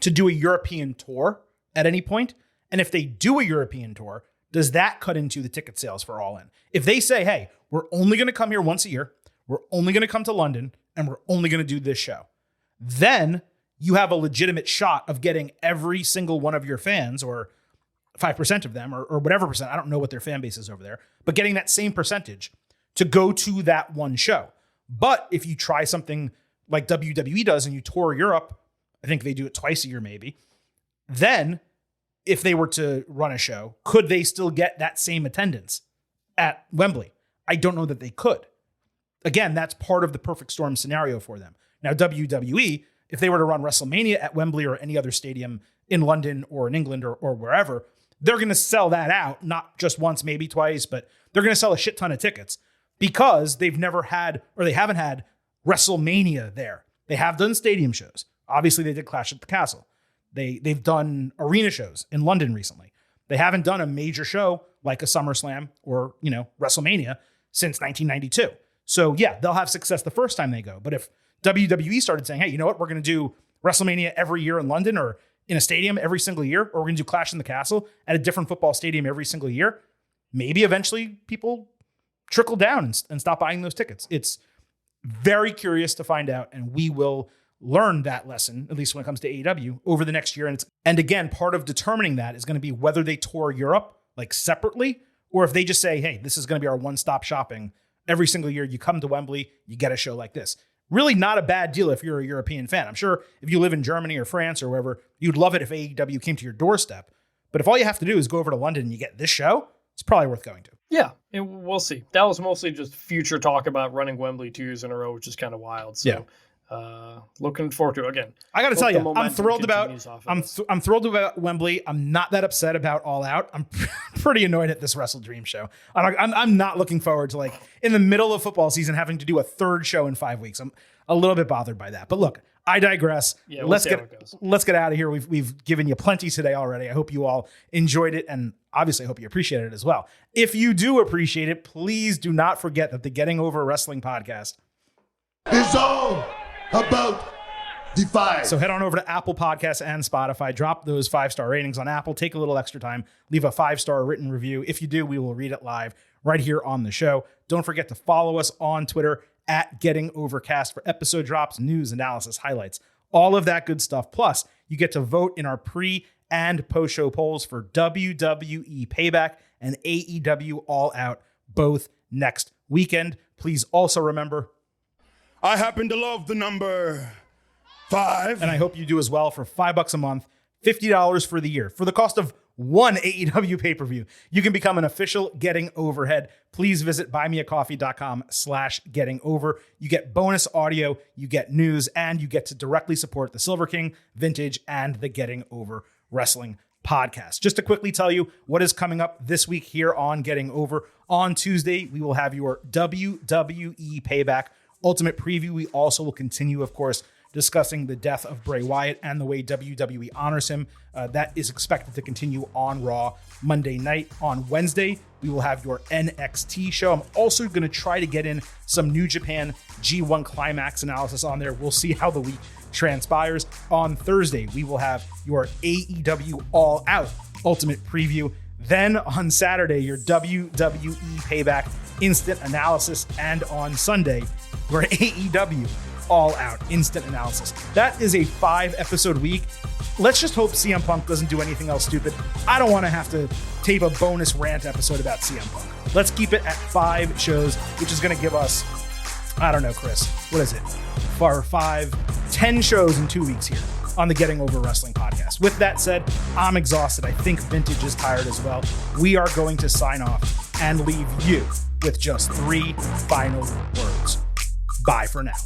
to do a European tour at any point. And if they do a European tour, does that cut into the ticket sales for All In? If they say, hey, we're only going to come here once a year, we're only going to come to London, and we're only going to do this show, then you have a legitimate shot of getting every single one of your fans, or 5% of them or whatever percent. I don't know what their fan base is over there, but getting that same percentage to go to that one show. But if you try something like WWE does and you tour Europe, I think they do it twice a year maybe, then if they were to run a show, could they still get that same attendance at Wembley? I don't know that they could. Again, that's part of the perfect storm scenario for them. Now, WWE, if they were to run WrestleMania at Wembley or any other stadium in London or in England or wherever, they're going to sell that out, not just once, maybe twice, but they're going to sell a shit ton of tickets because they've never had, or they haven't had WrestleMania there. They have done stadium shows. Obviously, they did Clash at the Castle. They've done arena shows in London recently. They haven't done a major show like a SummerSlam or, WrestleMania since 1992. So yeah, they'll have success the first time they go. But if WWE started saying, hey, you know what, we're going to do WrestleMania every year in London or in a stadium every single year, or we're going to do Clash in the Castle at a different football stadium every single year, maybe eventually people trickle down and stop buying those tickets. It's very curious to find out, and we will learn that lesson, at least when it comes to AEW, over the next year. And again, part of determining that is going to be whether they tour Europe like separately, or if they just say, hey, this is going to be our one-stop shopping. Every single year you come to Wembley, you get a show like this. Really not a bad deal if you're a European fan. I'm sure if you live in Germany or France or wherever, you'd love it if AEW came to your doorstep. But if all you have to do is go over to London and you get this show, it's probably worth going to. Yeah, we'll see. That was mostly just future talk about running Wembley 2 years in a row, which is kind of wild. So, looking forward to it again. I got to tell you, I'm thrilled about Wembley. I'm not that upset about All Out. I'm pretty annoyed at this Wrestle Dream show. I'm not looking forward to, like, in the middle of football season having to do a third show in 5 weeks. I'm a little bit bothered by that. But look, I digress. Yeah, let's get out of here. We've given you plenty today already. I hope you all enjoyed it, and obviously I hope you appreciate it as well. If you do appreciate it, please do not forget that the Getting Over Wrestling podcast is all about the five. So head on over to Apple Podcasts and Spotify. Drop those 5-star ratings on Apple. Take a little extra time. Leave a 5-star written review. If you do, we will read it live right here on the show. Don't forget to follow us on Twitter at Getting Overcast for episode drops, news, analysis, highlights, all of that good stuff. Plus, you get to vote in our pre- and post-show polls for WWE Payback and AEW All Out, both next weekend. Please also remember, I happen to love the number 5. and I hope you do as well, for $5 a month, $50 for the year. For the cost of one AEW pay-per-view, you can become an official Getting Overhead. Please visit buymeacoffee.com/gettingover. You get bonus audio, you get news, and you get to directly support the Silver King, Vintage, and the Getting Over Wrestling podcast. Just to quickly tell you what is coming up this week here on Getting Over. On Tuesday, we will have your WWE Payback Ultimate Preview. We also will continue, of course, discussing the death of Bray Wyatt and the way WWE honors him. That is expected to continue on Raw Monday night. On Wednesday, we will have your NXT show. I'm also going to try to get in some New Japan G1 Climax analysis on there. We'll see how the week transpires. On Thursday, we will have your AEW All Out Ultimate Preview. Then on Saturday, your WWE Payback Instant Analysis. And on Sunday, your AEW All Out Instant Analysis. That is a 5-episode week. Let's just hope CM Punk doesn't do anything else stupid. I don't want to have to tape a bonus rant episode about CM Punk. Let's keep it at 5 shows, which is going to give us, I don't know, Chris, what is it? 10 shows in 2 weeks here on the Getting Over Wrestling podcast. With that said, I'm exhausted. I think Vintage is tired as well. We are going to sign off and leave you with just 3 final words. Bye for now.